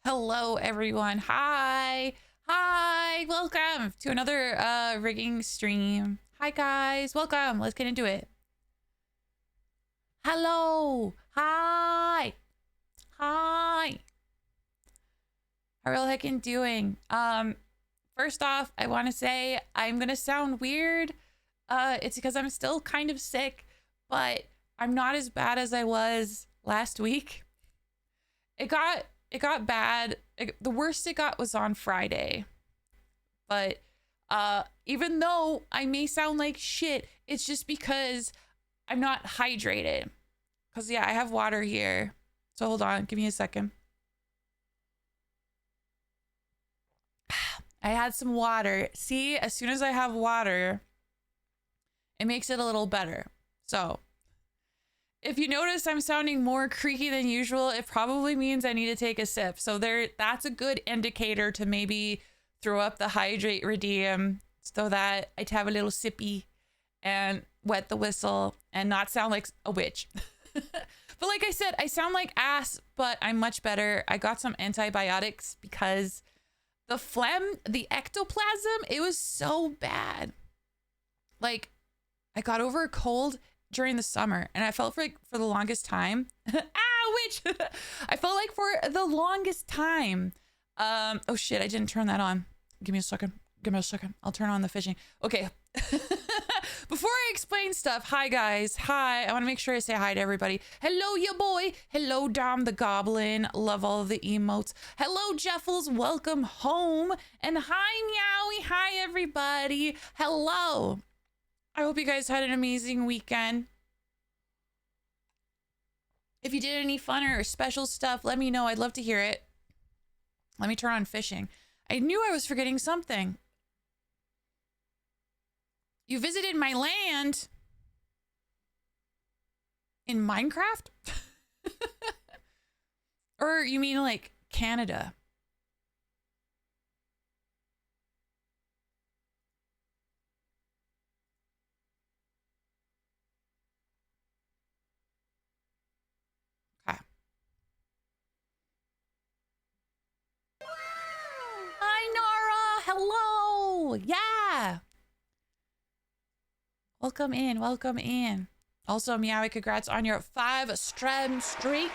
Hello, everyone. Hi. Hi. Welcome to another rigging stream. Hi, guys. Welcome. Let's get into it. Hello. Hi. Hi. How are y'all heckin' doing? First off, I want to say I'm going to sound weird. It's because I'm still kind of sick, but I'm not as bad as I was last week. It got bad. The worst it got was on Friday. But even though I may sound like shit, it's just because I'm not hydrated. Because, yeah, I have water here. So hold on. Give me a second. I had some water. See, as soon as I have water, it makes it a little better. So if you notice I'm sounding more creaky than usual, it probably means I need to take a sip. So that's a good indicator to maybe throw up the hydrate redeem so that I have a little sippy and wet the whistle and not sound like a witch. But like I said, I sound like ass, but I'm much better. I got some antibiotics because the phlegm, the ectoplasm, it was so bad. Like, I got over a cold during the summer and I felt for the longest time. Witch! I felt like for the longest time. Oh shit, I didn't turn that on. Give me a second. I'll turn on the fishing. Okay. Before I explain stuff, hi guys. Hi. I want to make sure I say hi to everybody. Hello, ya boy. Hello, Dom the Goblin. Love all of the emotes. Hello, Jeffels. Welcome home. And hi, Meowie. Hi, everybody. Hello. I hope you guys had an amazing weekend. If you did any fun or special stuff, let me know. I'd love to hear it. Let me turn on fishing. I knew I was forgetting something. You visited my land in Minecraft? Or you mean like Canada? Okay. Hi, Nara. Hello. Yeah. Welcome in. Welcome in. Also, Meowie, congrats on your 5-stream streak.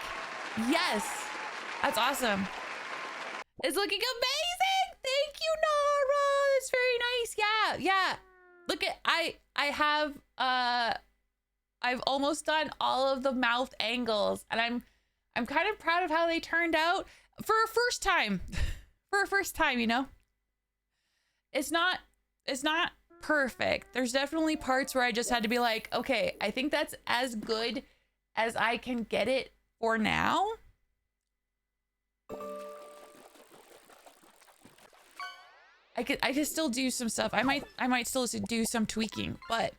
Yes. That's awesome. It's looking amazing. Thank you, Nara. That's very nice. Yeah. Yeah. Look at I have I've almost done all of the mouth angles and I'm kind of proud of how they turned out for a first time. For a first time, you know. It's not perfect. There's definitely parts where I just had to be like, okay, I think that's as good as I can get it for now. I could still do some stuff. I might still do some tweaking, but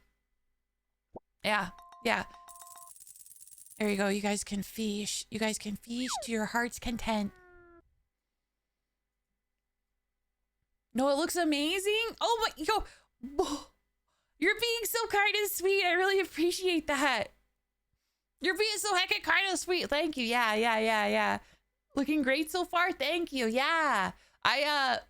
yeah. There you go. You guys can fish. You guys can fish to your heart's content. No, it looks amazing. Oh my, yo. You're being so kind and sweet. I really appreciate that. You're being so heckin' kind of sweet. Thank you. Yeah. Looking great so far. Thank you. Yeah. I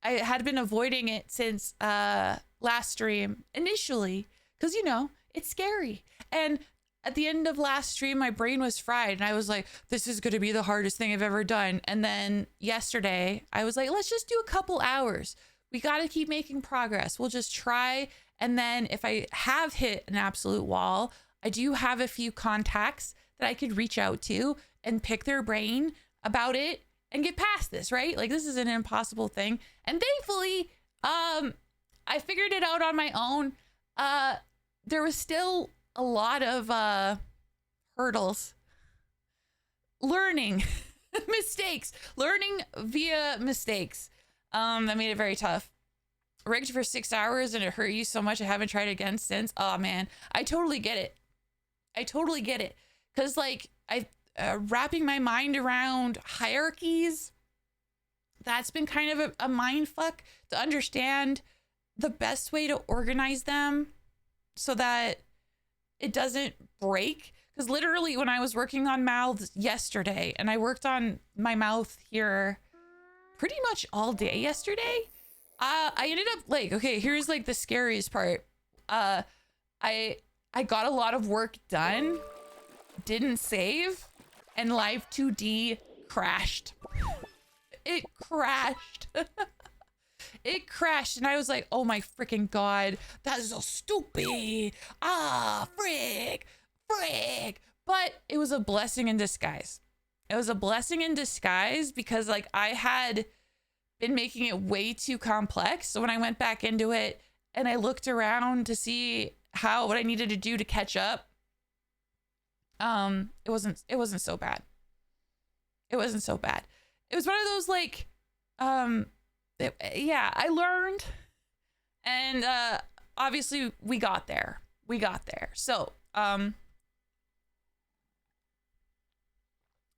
had been avoiding it since last stream initially because, you know, it's scary. And at the end of last stream, my brain was fried and I was like, this is going to be the hardest thing I've ever done. And then yesterday I was like, let's just do a couple hours. We got to keep making progress. We'll just try. And then if I have hit an absolute wall, I do have a few contacts that I could reach out to and pick their brain about it and get past this, right? Like, this is an impossible thing. And thankfully, I figured it out on my own. There was still a lot of hurdles. Learning mistakes. Learning via mistakes. That made it very tough. Rigged for 6 hours and it hurt you so much I haven't tried again since. Oh man, I totally get it. Cause like wrapping my mind around hierarchies, that's been kind of a mind fuck to understand the best way to organize them so that it doesn't break. Because literally when I was working on mouths yesterday, and I worked on my mouth here pretty much all day yesterday, I ended up like, okay, here's like the scariest part. I got a lot of work done, didn't save, and Live 2D crashed. It crashed. It crashed, and I was like, oh my freaking god, that is so stupid. Ah, frick. But it was a blessing in disguise. It was a blessing in disguise because like I had been making it way too complex. So when I went back into it and I looked around to see what I needed to do to catch up, it wasn't so bad. It wasn't so bad. It was one of those like, yeah, I learned, and obviously we got there. So,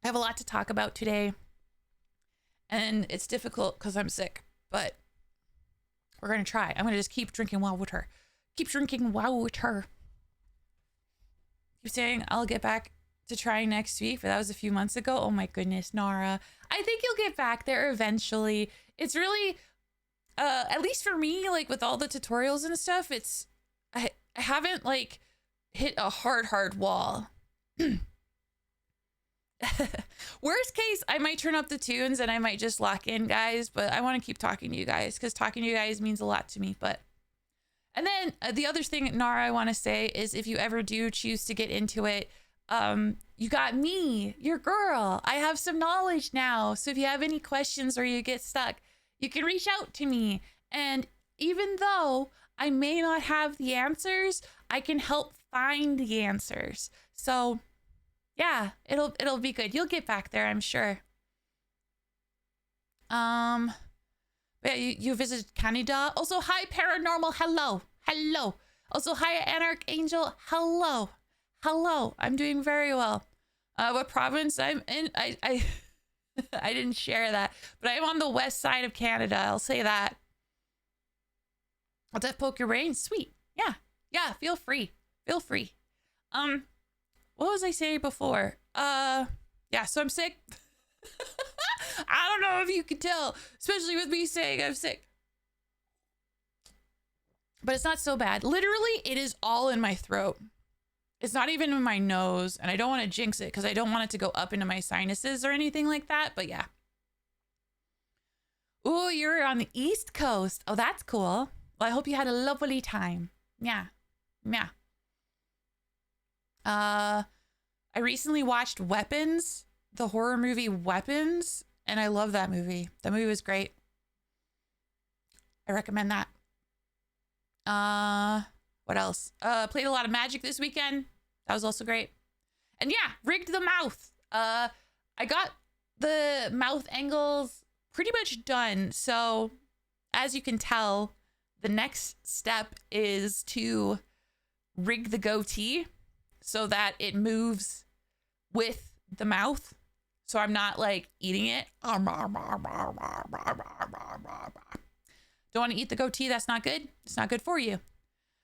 I have a lot to talk about today, and it's difficult because I'm sick, but we're going to try. I'm going to just keep drinking water. Keep saying I'll get back to trying next week, but that was a few months ago. Oh my goodness, Nara. I think you'll get back there eventually. It's really, at least for me, like with all the tutorials and stuff, I haven't like hit a hard wall. Worst case, I might turn up the tunes and I might just lock in, guys, but I want to keep talking to you guys because talking to you guys means a lot to me. And then the other thing, Nara, I want to say is if you ever do choose to get into it, you got me, your girl. I have some knowledge now. So if you have any questions or you get stuck, you can reach out to me. And even though I may not have the answers, I can help find the answers. So yeah, it'll be good. You'll get back there, I'm sure. But yeah, you visited Canada. Also, hi Paranormal, hello. Also, hi Anarch Angel, hello. I'm doing very well. What province I'm in? I I didn't share that, but I'm on the west side of Canada. I'll say that. I'll just poke your brain. Sweet. Yeah. Feel free. What was I saying before? Yeah, so I'm sick. I don't know if you can tell, especially with me saying I'm sick. But it's not so bad. Literally, it is all in my throat. It's not even in my nose, and I don't want to jinx it because I don't want it to go up into my sinuses or anything like that, but yeah. Ooh, you're on the East Coast. Oh, that's cool. Well, I hope you had a lovely time. Yeah. I recently watched Weapons, the horror movie Weapons, and I love that movie. That movie was great. I recommend that. What else? Played a lot of Magic this weekend. That was also great. And yeah, rigged the mouth. I got the mouth angles pretty much done. So as you can tell, the next step is to rig the goatee so that it moves with the mouth. So I'm not like eating it. Don't want to eat the goatee. That's not good. It's not good for you.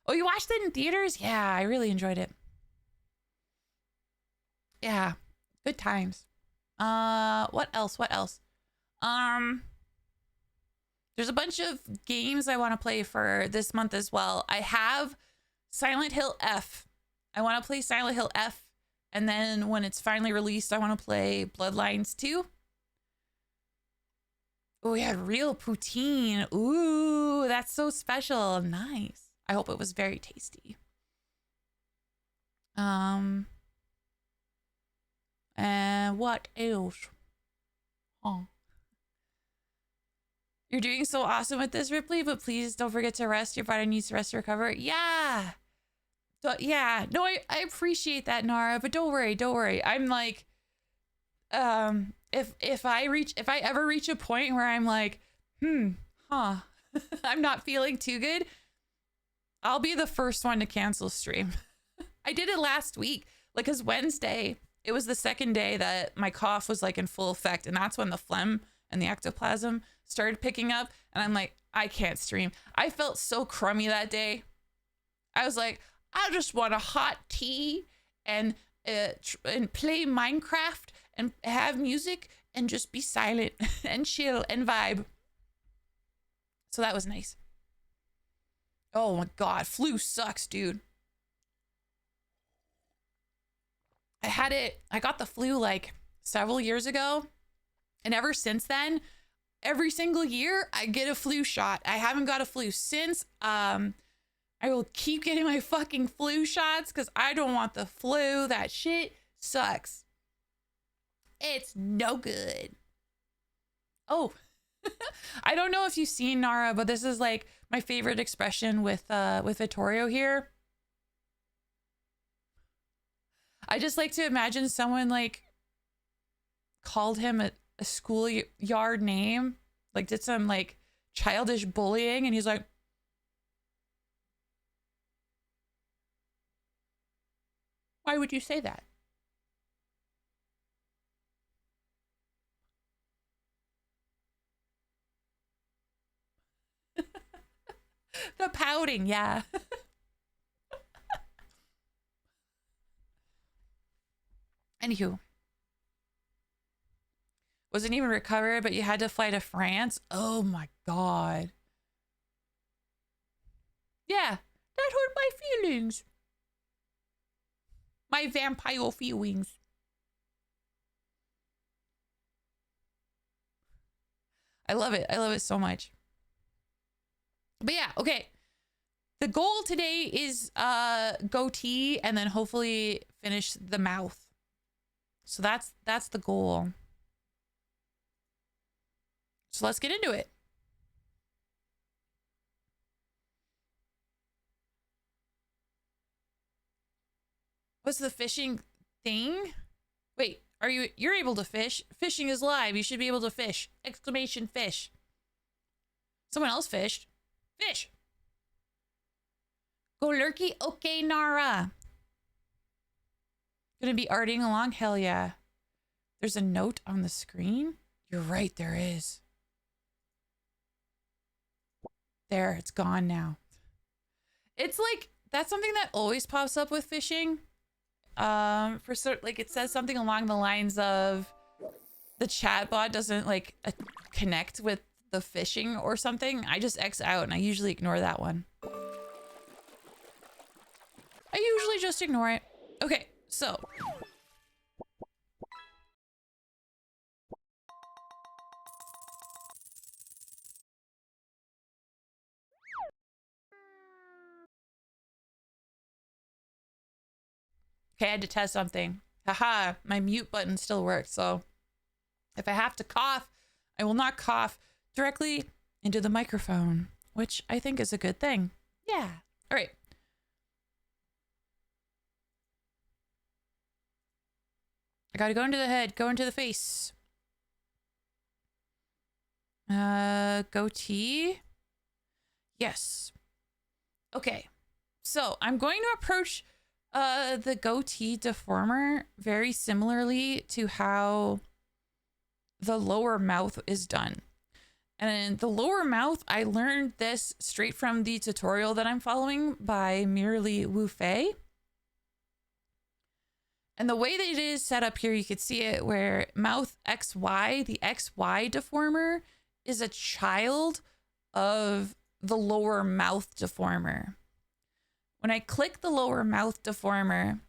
Oh, you watched it in theaters? Yeah, I really enjoyed it. Yeah, good times. What else? There's a bunch of games I want to play for this month as well. I have Silent Hill F. I want to play Silent Hill F. And then when it's finally released, I want to play Bloodlines 2. Oh, we had real poutine. Ooh, that's so special. Nice. I hope it was very tasty. And what else? Oh. You're doing so awesome with this, Ripley, but please don't forget to rest. Your body needs to rest to recover. Yeah. So, yeah. No, I appreciate that, Nara, but don't worry. I'm like, if I ever reach a point where I'm like, I'm not feeling too good, I'll be the first one to cancel stream. I did it last week, like, cause Wednesday, it was the second day that my cough was like in full effect. And that's when the phlegm and the ectoplasm started picking up. And I'm like, I can't stream. I felt so crummy that day. I was like, I just want a hot tea and and play Minecraft and have music and just be silent and chill and vibe. So that was nice. Oh my God, flu sucks, dude. I got the flu like several years ago. And ever since then, every single year I get a flu shot. I haven't got a flu since. I will keep getting my fucking flu shots because I don't want the flu. That shit sucks. It's no good. Oh, I don't know if you've seen Nara, but this is like my favorite expression with Vittorio here. I just like to imagine someone like called him a schoolyard name, like did some like childish bullying, and he's like, why would you say that? The pouting, yeah. Anywho. Wasn't even recovered, but you had to fly to France. Oh my God. Yeah, that hurt my feelings. My vampire feelings. I love it. I love it so much. But yeah, okay. The goal today is goatee and then hopefully finish the mouth. So that's the goal. So let's get into it. What's the fishing thing? Wait, you're able to fish? Fishing is live. You should be able to fish. Exclamation fish. Someone else fished. Fish. Go lurky. Okay, Nara. Gonna be arting along? Hell yeah. There's a note on the screen? You're right, there is. There, it's gone now. It's like, that's something that always pops up with fishing. For sort, like it says something along the lines of the chatbot doesn't like connect with the fishing or something. I just X out and I usually ignore that one. I usually just ignore it. Okay, so. Okay, I had to test something. Haha, my mute button still works. So if I have to cough, I will not cough directly into the microphone, which I think is a good thing. Yeah. All right. I gotta go into the head, go into the face. Goatee. Yes. Okay. So I'm going to approach the goatee deformer very similarly to how the lower mouth is done. And the lower mouth, I learned this straight from the tutorial that I'm following by Merely Wu Fei. And the way that it is set up here, you could see it where mouth XY, the XY deformer is a child of the lower mouth deformer. When I click the lower mouth deformer,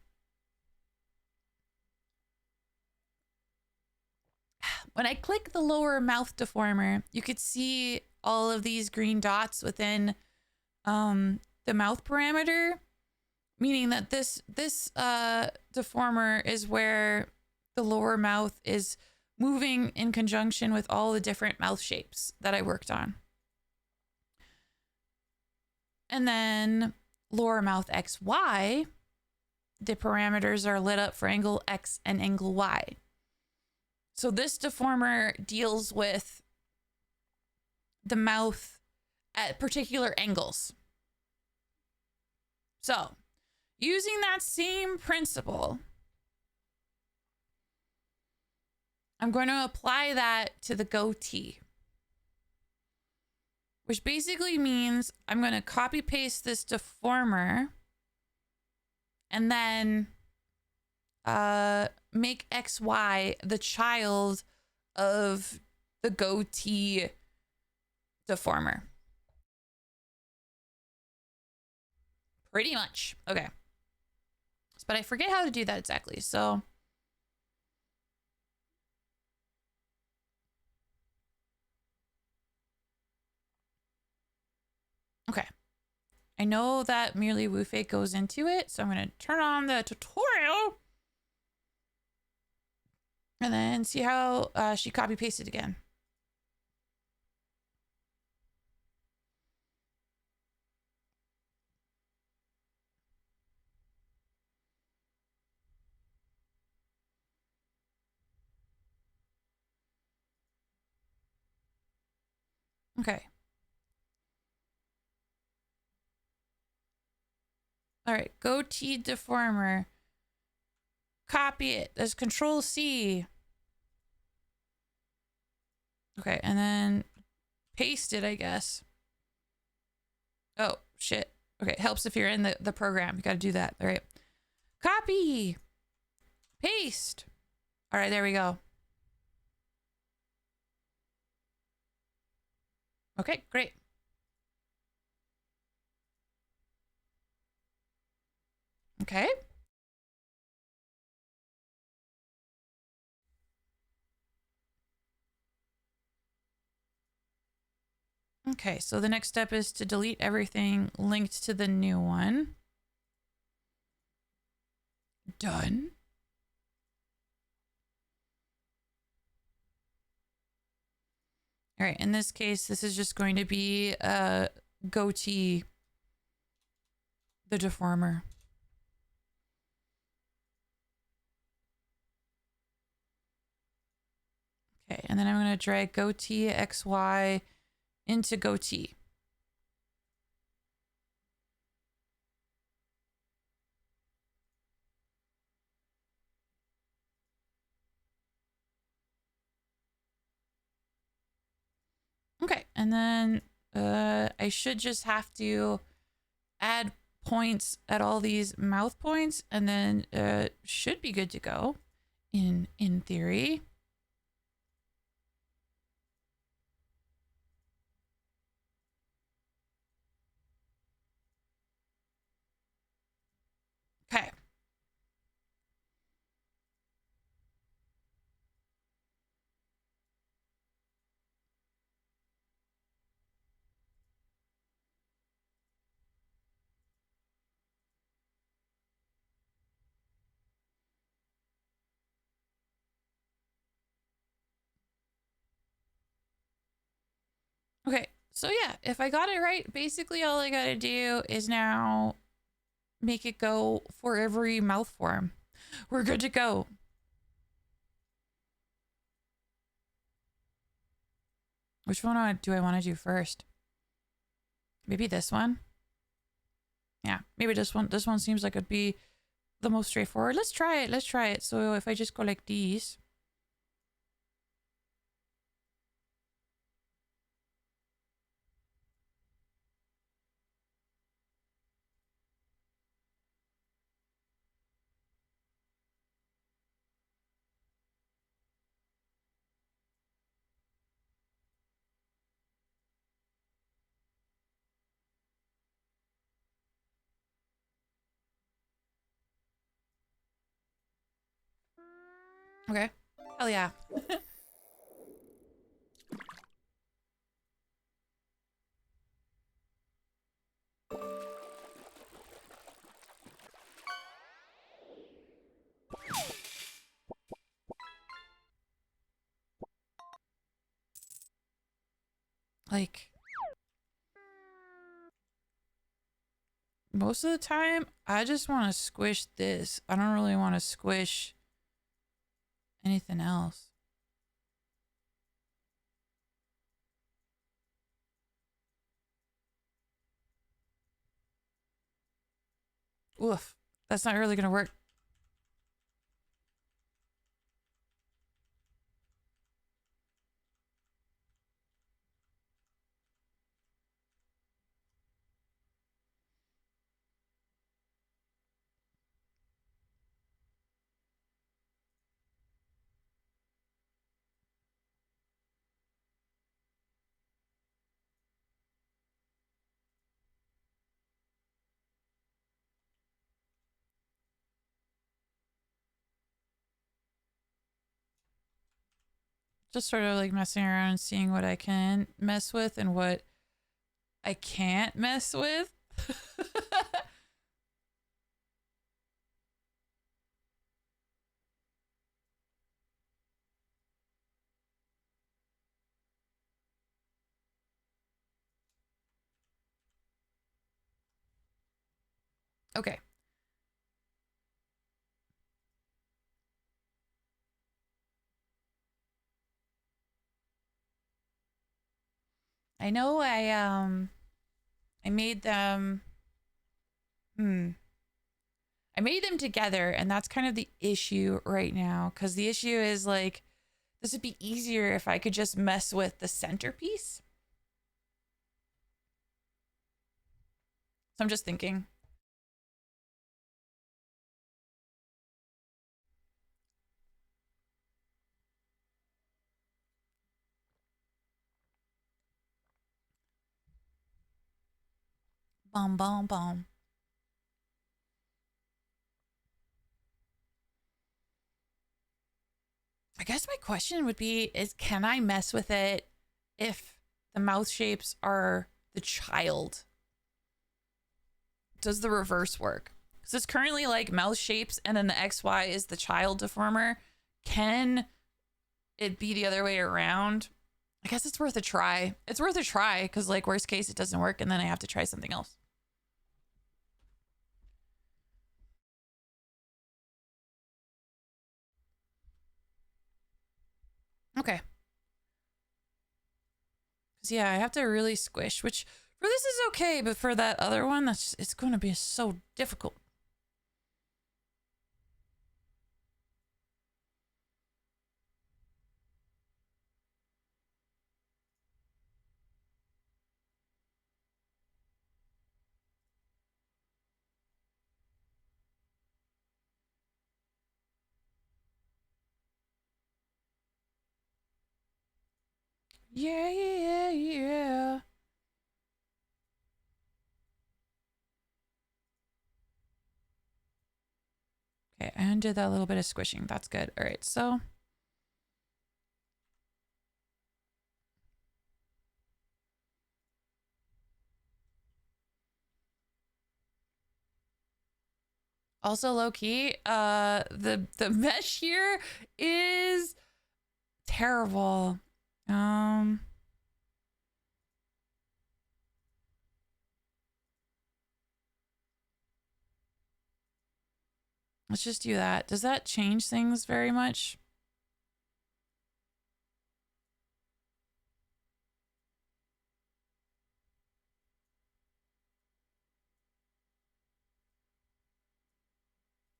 you could see all of these green dots within the mouth parameter, meaning that this deformer is where the lower mouth is moving in conjunction with all the different mouth shapes that I worked on. And then lower mouth XY, the parameters are lit up for angle X and angle Y. So this deformer deals with the mouth at particular angles. So using that same principle, I'm going to apply that to the goatee, which basically means I'm going to copy paste this deformer and then make XY the child of the goatee deformer. Pretty much. Okay. But I forget how to do that exactly, so. Okay. I know that merely Wufei goes into it, so I'm going to turn on the tutorial and then see how she copy pasted again. Okay. All right, goatee deformer. Copy it. There's Control C. Okay, and then paste it, I guess. Oh, shit. Okay, it helps if you're in the program. You got to do that. All right. Copy. Paste. All right, there we go. Okay, great. Okay. Okay, so the next step is to delete everything linked to the new one. Done. All right, in this case, this is just going to be goatee, the deformer. Okay, and then I'm going to drag goatee XY into goatee. Okay, and then I should just have to add points at all these mouth points, and then should be good to go in theory. Okay. Okay, so yeah, if I got it right, basically all I gotta do is now make it go for every mouth form. We're good to go. Which one do I want to do first? Maybe this one? Yeah, maybe this one. This one seems like it'd be the most straightforward. Let's try it. Let's try it. So if I just go like these. Okay. Hell yeah. Like, most of the time, I just want to squish this. I don't really want to squish anything else. Oof. That's not really going to work. Just sort of like messing around and seeing what I can mess with and what I can't mess with. Okay. I know I made them I made them together, and that's kind of the issue right now, because the issue is like this would be easier if I could just mess with the centerpiece. So I'm just thinking. Bom, bom, bom. I guess my question would be is can I mess with it if the mouth shapes are the child? Does the reverse work? Because it's currently like mouth shapes and then the XY is the child deformer. Can it be the other way around? I guess it's worth a try. It's worth a try because like worst case it doesn't work and then I have to try something else. Okay. Because yeah, I have to really squish, which for this is okay, but for that other one, it's going to be so difficult. Yeah, yeah, yeah. Okay, I undid that little bit of squishing. That's good. All right, so also low key, the mesh here is terrible. Let's just do that. Does that change things very much?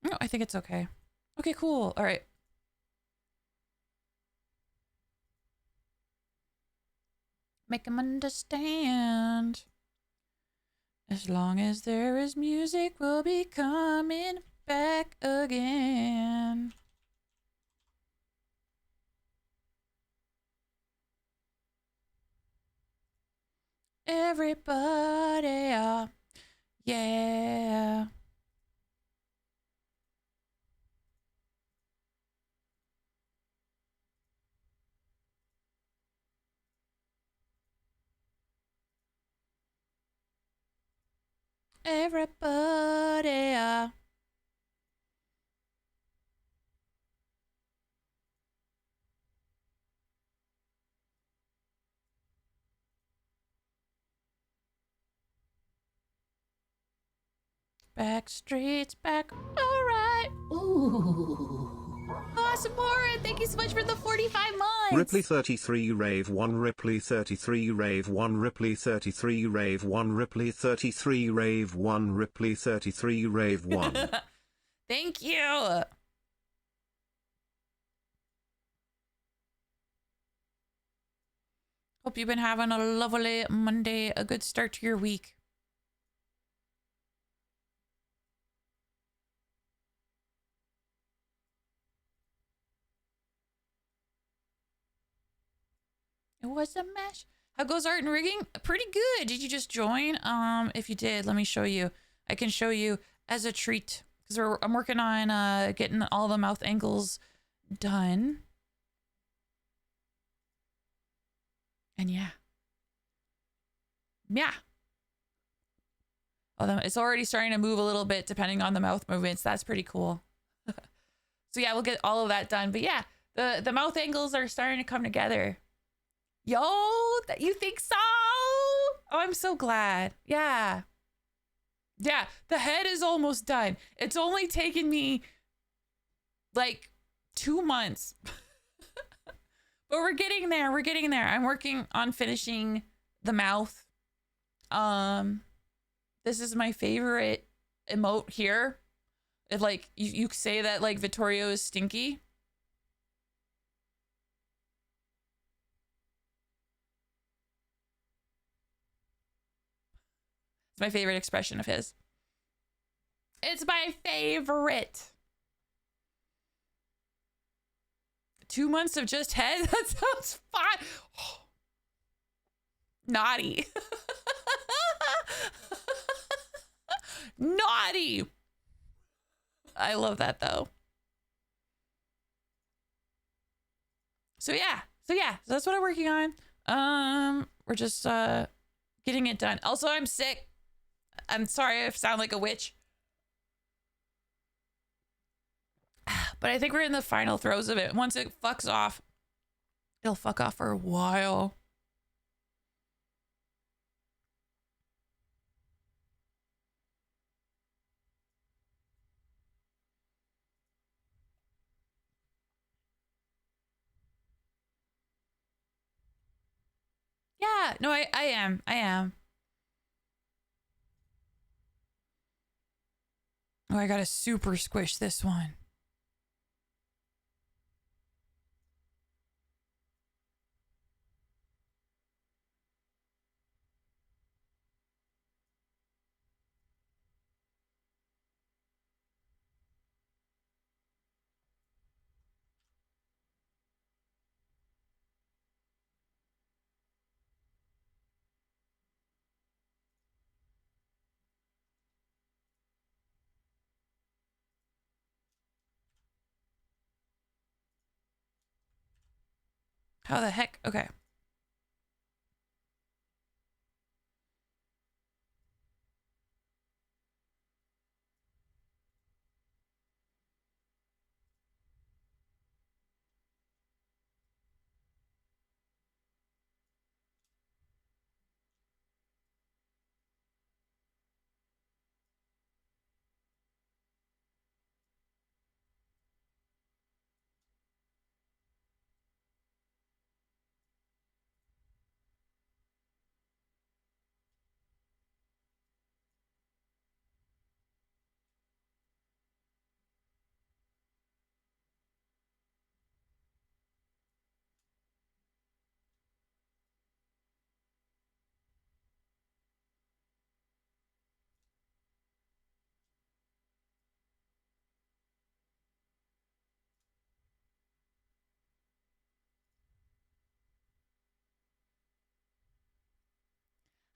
No, I think it's okay. Okay, cool. All right. Make them understand. As long as there is music, we'll be coming back again. Everybody, yeah. Everybody, back streets back. All right. Ooh. Awesome, Warren. Thank you so much for the 45 months. Ripley 33 Rave 1 Ripley 33 Rave 1 Ripley 33 Rave 1 Ripley 33 Rave 1 Ripley 33 Rave 1. Thank you. Hope you've been having a lovely Monday, a good start to your week. It was a mesh. How goes art and rigging? Pretty good. Did you just join? If you did, let me show you. I can show you as a treat because I'm working on getting all the mouth angles done. And yeah. Yeah. Although it's already starting to move a little bit depending on the mouth movements. That's pretty cool. So yeah, we'll get all of that done. But yeah, the mouth angles are starting to come together. Yo, you think so? Oh, I'm so glad. Yeah. Yeah, the head is almost done. It's only taken me like 2 months. But we're getting there. We're getting there. I'm working on finishing the mouth. This is my favorite emote here. If like you say that like Vittorio is stinky. It's my favorite expression of his. It's my favorite. 2 months of just head? That sounds fun. Oh. Naughty. Naughty. I love that though. So yeah. So that's what I'm working on. We're just getting it done. Also, I'm sick. I'm sorry if I sound like a witch. But I think we're in the final throes of it. Once it fucks off, it'll fuck off for a while. Yeah, no, I am. I am. Oh, I gotta super squish this one. How the heck? Okay.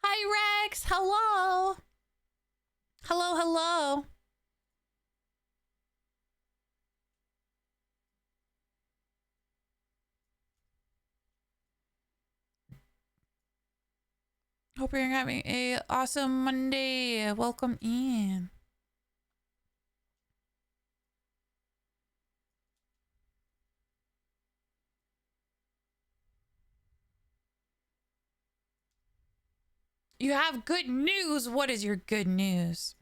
Hi, Rex. Hello. Hello, hello. Hope you're having a awesome Monday. Welcome in. You have good news. What is your good news?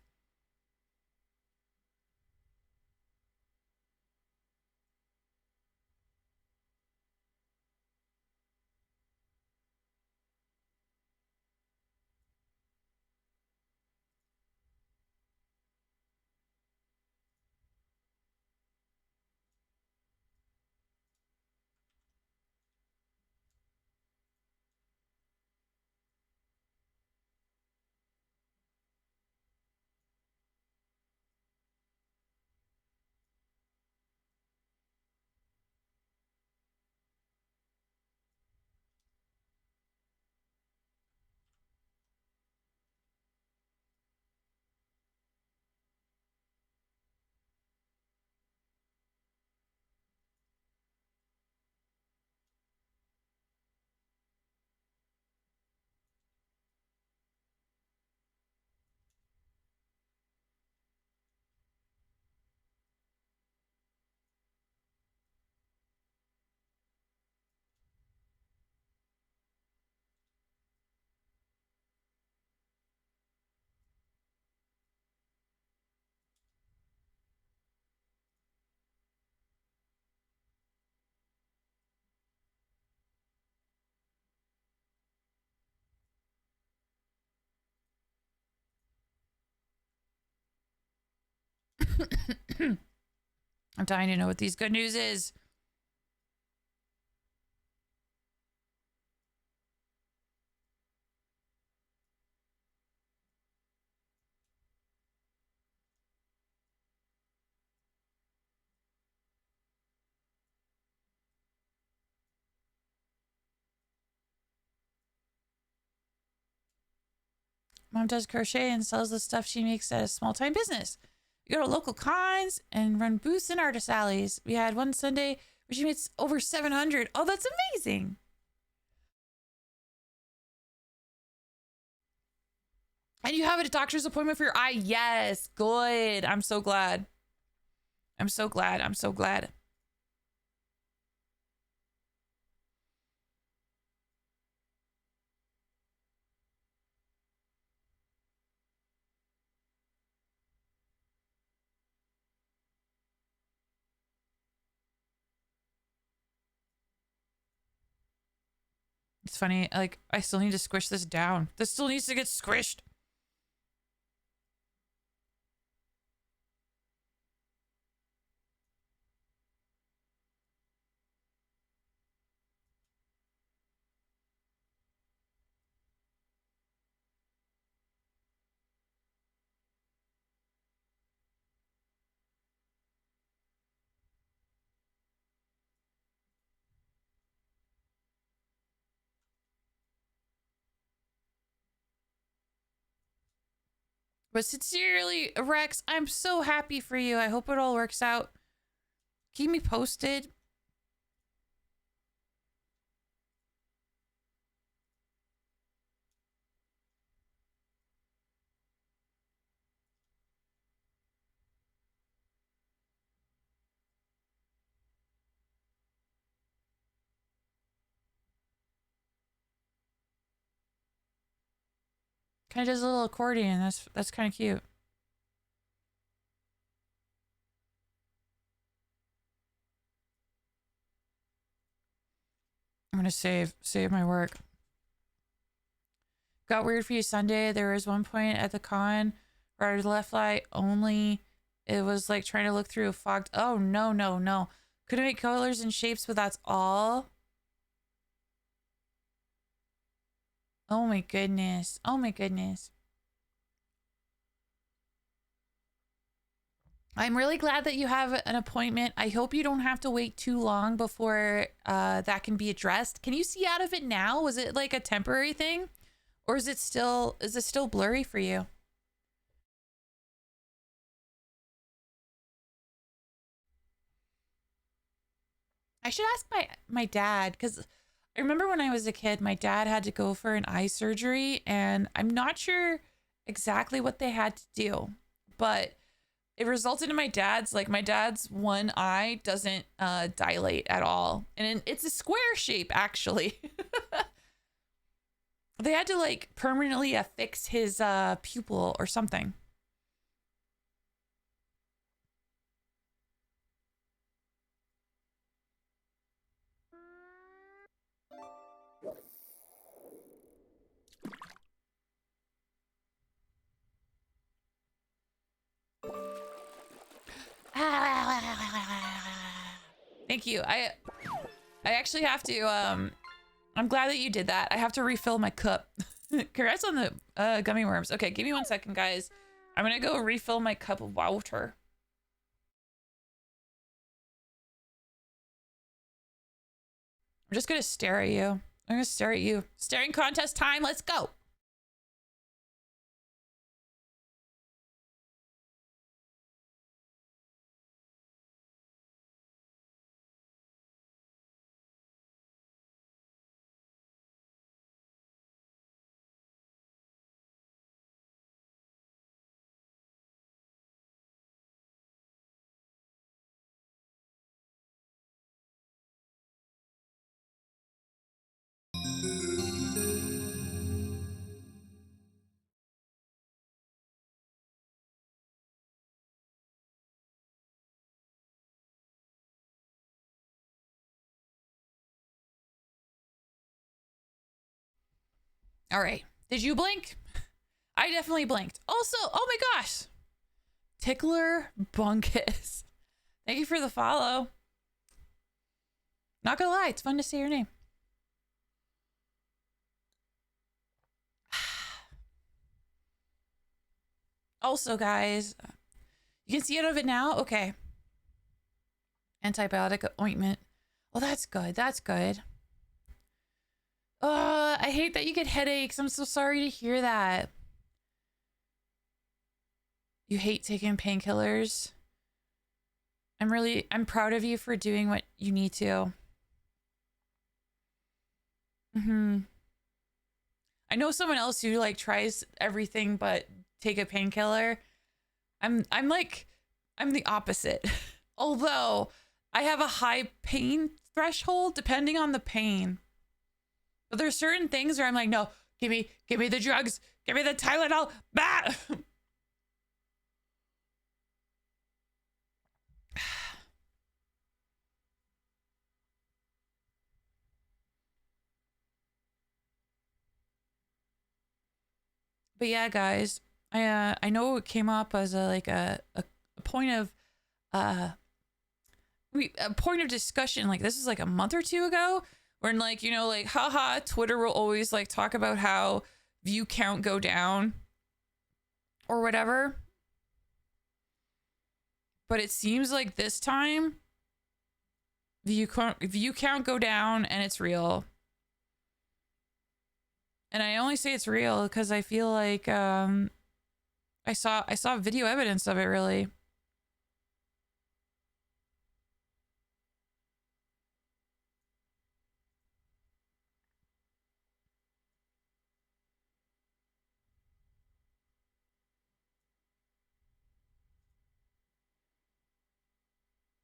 I'm dying to know what these good news is. Mom does crochet and sells the stuff she makes at a small-time business. We go to local cons and run booths and artist alleys. We had one Sunday where she made over 700. Oh, that's amazing. And you have a doctor's appointment for your eye. Yes, good. I'm so glad. I'm so glad. I'm so glad. It's funny, like, I still need to squish this down. This still needs to get squished. But sincerely, Rex, I'm so happy for you. I hope it all works out. Keep me posted. Kind of does a little accordion. That's kind of cute. I'm gonna save my work. Got weird for you Sunday. There was one point at the con where I was left light only. It was like trying to look through a fog. Oh no, no, no. Couldn't make colors and shapes, but that's all. Oh my goodness. Oh my goodness. I'm really glad that you have an appointment. I hope you don't have to wait too long before that can be addressed. Can you see out of it now? Was it like a temporary thing? Or is it still blurry for you? I should ask my dad, because I remember when I was a kid, my dad had to go for an eye surgery, and I'm not sure exactly what they had to do, but it resulted in my dad's one eye doesn't dilate at all, and it's a square shape actually. They had to like permanently affix his pupil or something. Thank you. I actually have to I'm glad that you did that. I have to refill my cup. Congrats on the gummy worms. Okay, give me 1 second, guys. I'm gonna go refill my cup of water. I'm just gonna stare at you. I'm gonna stare at you. Staring contest time. Let's go. All right. Did you blink? I definitely blinked. Also, oh my gosh. Tickler Bunkus. Thank you for the follow. Not gonna lie, it's fun to say your name. Also, guys, you can see out of it now? Okay. Antibiotic ointment. Oh, that's good. That's good. I hate that you get headaches. I'm so sorry to hear that. You hate taking painkillers. I'm proud of you for doing what you need to. I know someone else who like tries everything but take a painkiller. I'm the opposite. Although I have a high pain threshold depending on the pain. But there's certain things where I'm like, no, give me the drugs, give me the Tylenol. Bah! But yeah, guys, I know it came up as a point of a point of discussion. Like this was like a month or two ago, when like, you know, like haha, Twitter will always like talk about how view count go down or whatever. But it seems like this time view count go down and it's real. And I only say it's real because I feel like I saw video evidence of it, really.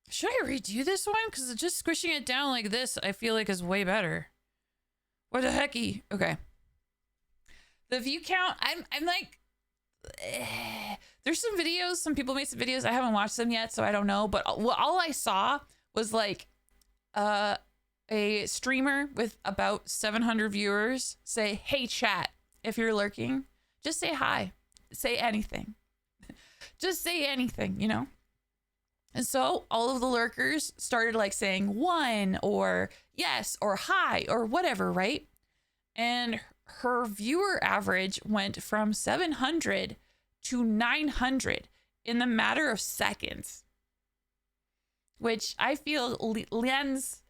Should I redo this one? Because just squishing it down like this, I feel like is way better. What the hecky? Okay. The view count, I'm like, there's some videos, some people made some videos. I haven't watched them yet, so I don't know. But all I saw was like a streamer with about 700 viewers say, hey, chat, if you're lurking, just say hi. Say anything. Just say anything, you know? And so all of the lurkers started like saying one or yes or hi or whatever, right? And her viewer average went from 700 to 900 in the matter of seconds, which I feel lends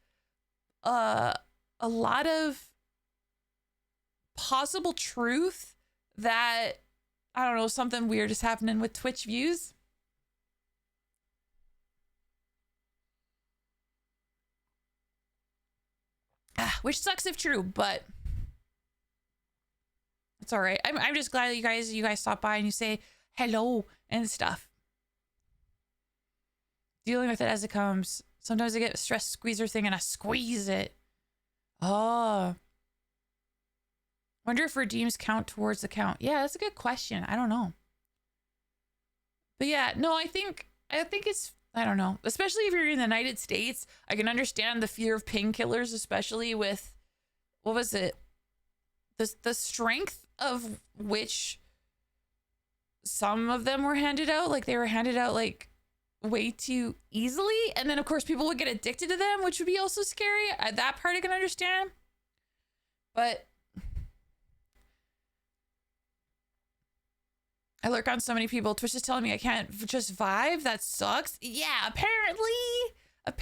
a lot of possible truth that, I don't know, something weird is happening with Twitch views. Which sucks if true, but it's all right. I'm just glad that you guys stop by and you say hello and stuff. Dealing with it as it comes. Sometimes I get a stress squeezer thing and I squeeze it. Oh. Wonder if redeems count towards the count. Yeah, that's a good question. I don't know. But yeah, no, I think it's, I don't know. Especially if you're in the United States, I can understand the fear of painkillers, especially with, what was it? The strength of which some of them were handed out. Like they were handed out like way too easily. And then of course people would get addicted to them, which would be also scary. That part I can understand. But I lurk on so many people. Twitch is telling me I can't just vibe. That sucks. Yeah, apparently. But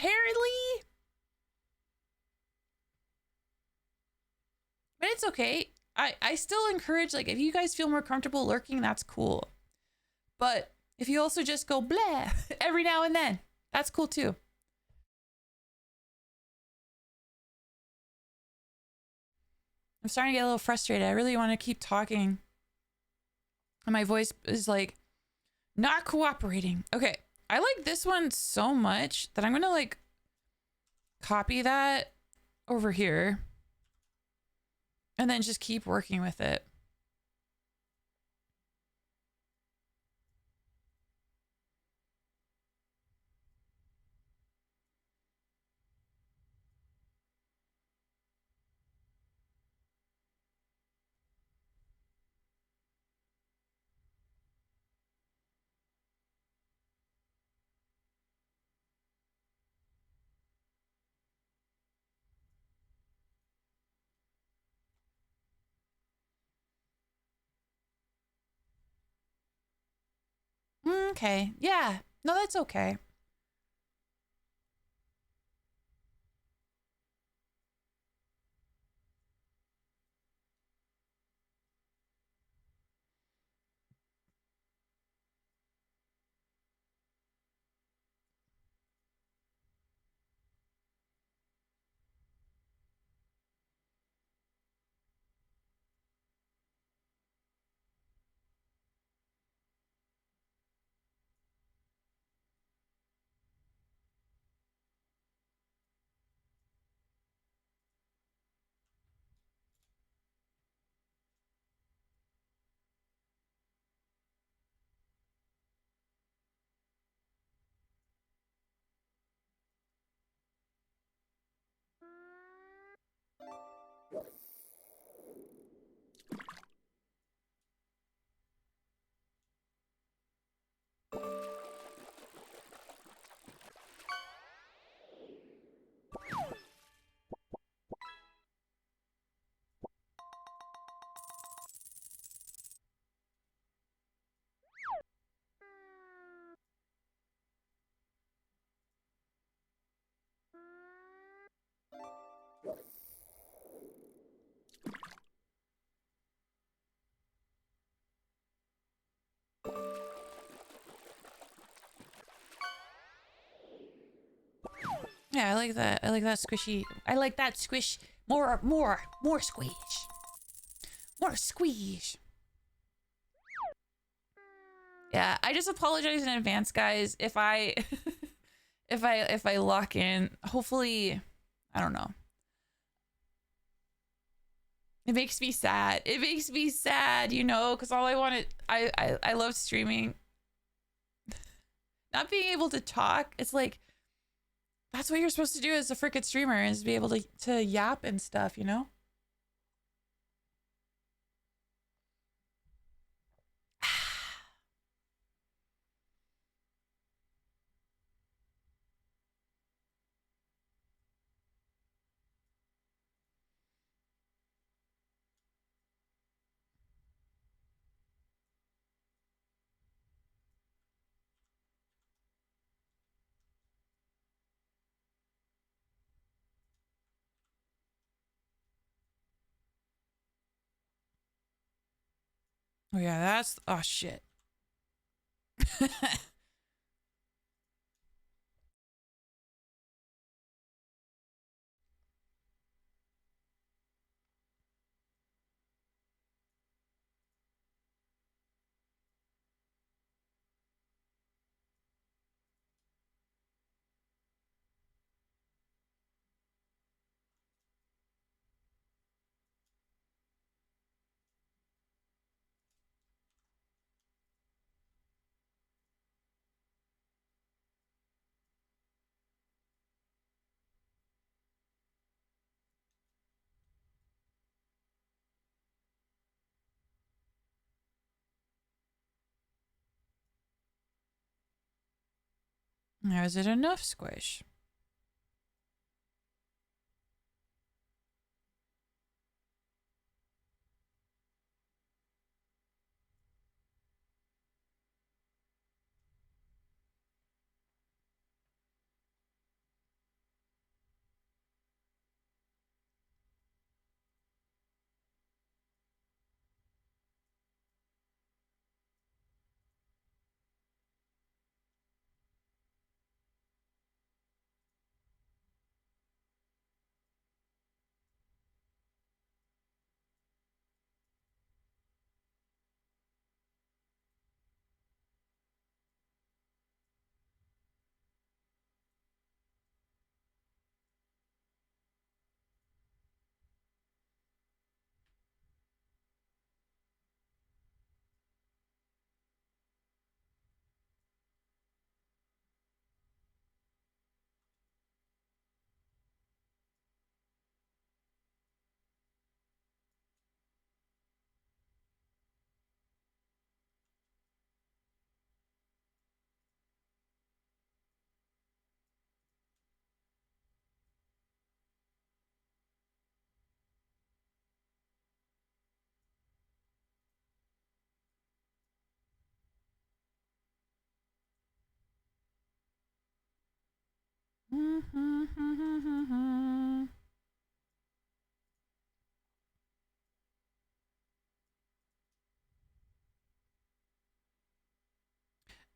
it's okay. I still encourage, like, if you guys feel more comfortable lurking, that's cool. But if you also just go blah every now and then, that's cool too. I'm starting to get a little frustrated. I really want to keep talking. And my voice is like not cooperating. Okay. I like this one so much that I'm going to like copy that over here and then just keep working with it. Okay. Yeah. No, that's okay. Yeah, I like that. I like that squishy. I like that squish. More squish. More squish. Yeah, I just apologize in advance, guys. If I, if I lock in, hopefully, I don't know. It makes me sad. It makes me sad, you know, because all I wanted, I love streaming. Not being able to talk, it's like, that's what you're supposed to do as a freaking streamer, is be able to yap and stuff, you know? Oh yeah, that's, oh shit. Now, is it enough squish?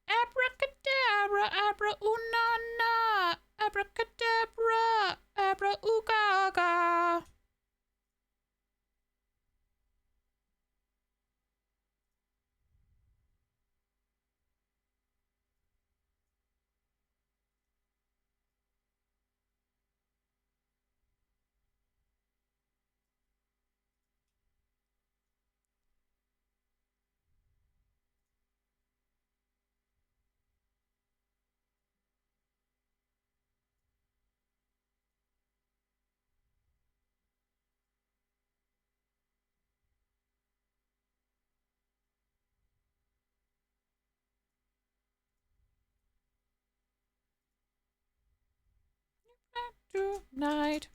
Abracadabra, abra unana, abracadabra, abra ugaga. Tonight.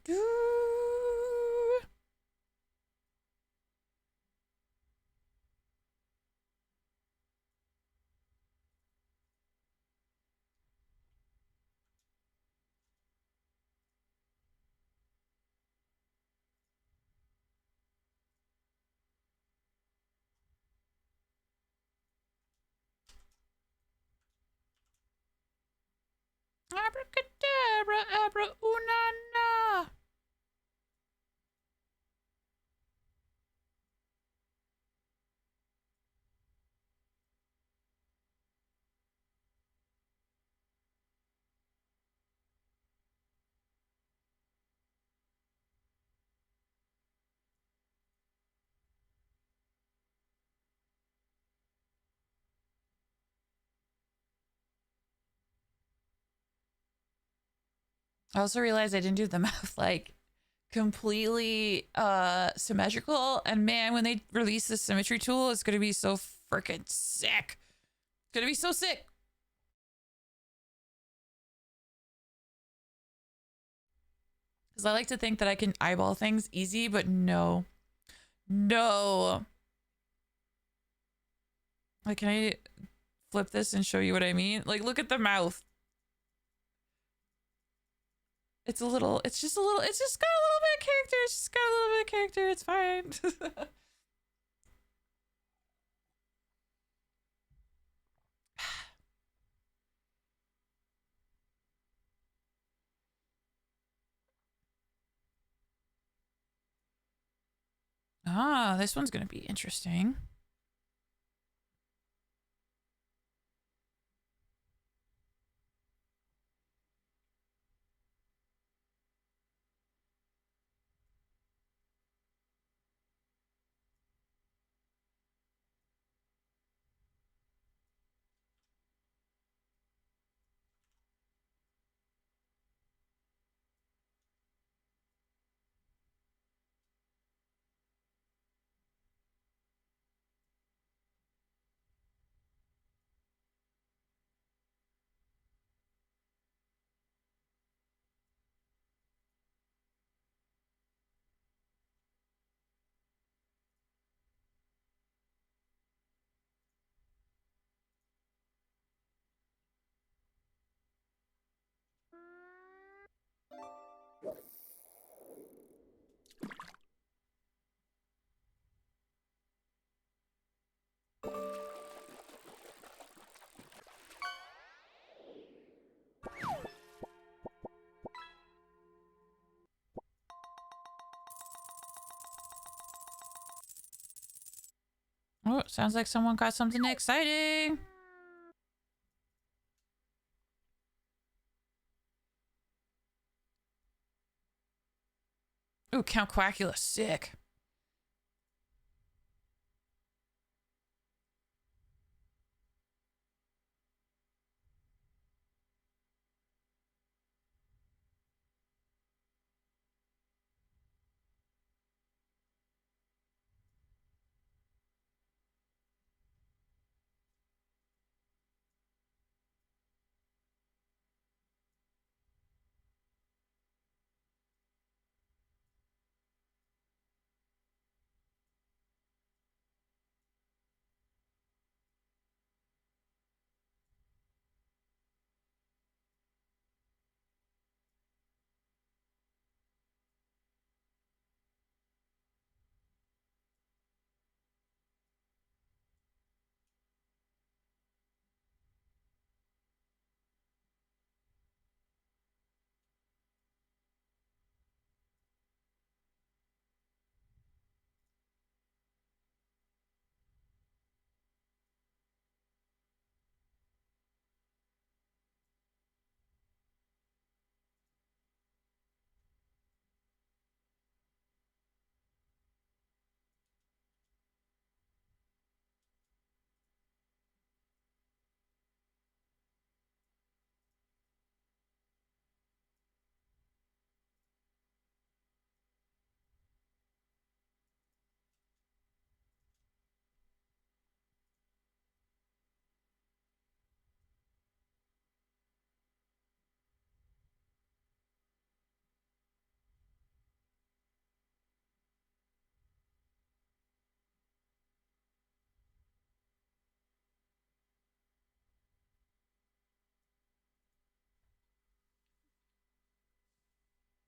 Do. Abracadabra, abra unana. I also realized I didn't do the mouth like completely symmetrical, and man, when they release the symmetry tool, it's gonna be so freaking sick. It's gonna be so sick. Because I like to think that I can eyeball things easy, but no. No. Like, can I flip this and show you what I mean? Like, look at the mouth. It's a little, it's just a little, it's just got a little bit of character. It's just got a little bit of character. It's fine. Ah, this one's going to be interesting. Oh, sounds like someone got something exciting. Ooh, Count Quackula, sick.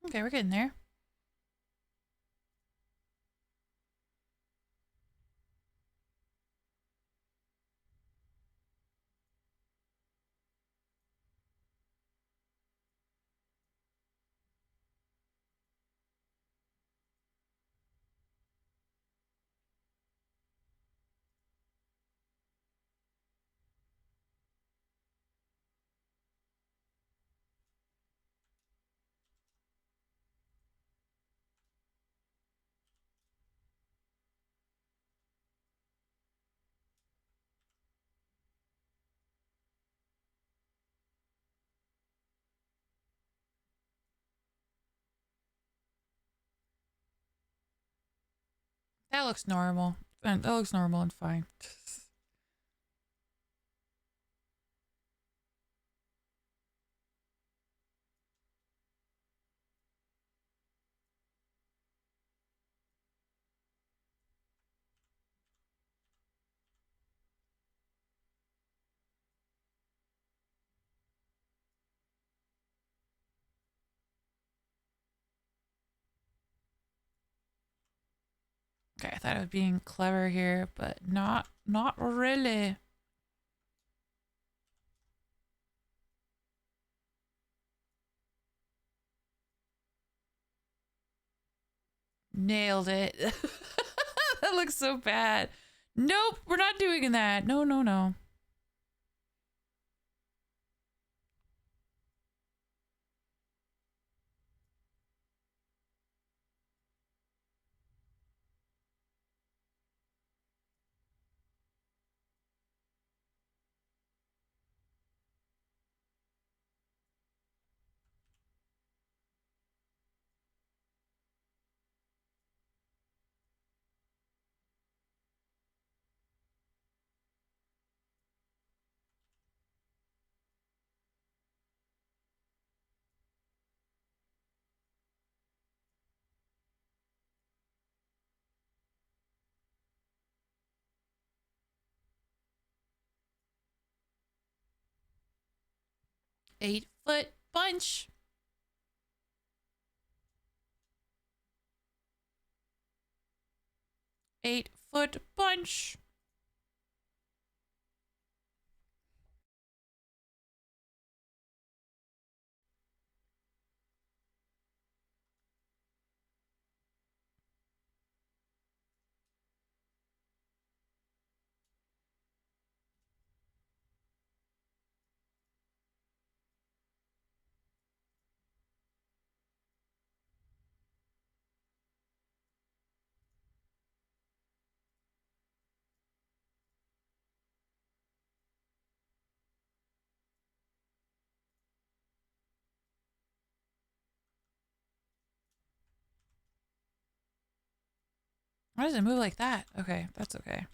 Okay, we're getting there. That looks normal. That looks normal and fine. Okay, I thought I was being clever here, but not really. Nailed it. That looks so bad. Nope, we're not doing that. No, no, no. Eight-foot bunch. Eight-foot bunch. Why does it move like that? Okay, that's okay.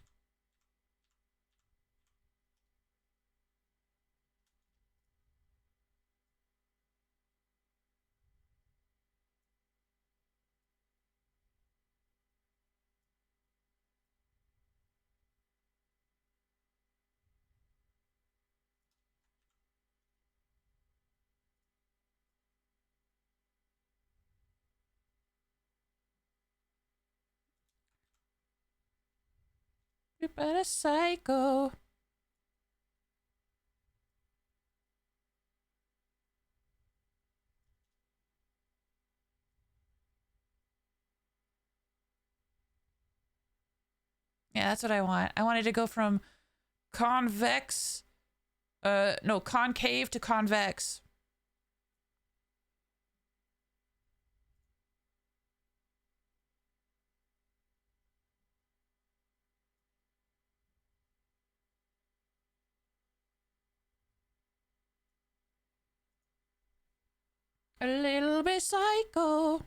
You better psycho. Yeah, that's what I want. I wanted to go from convex, no, concave to convex. A little bit psycho.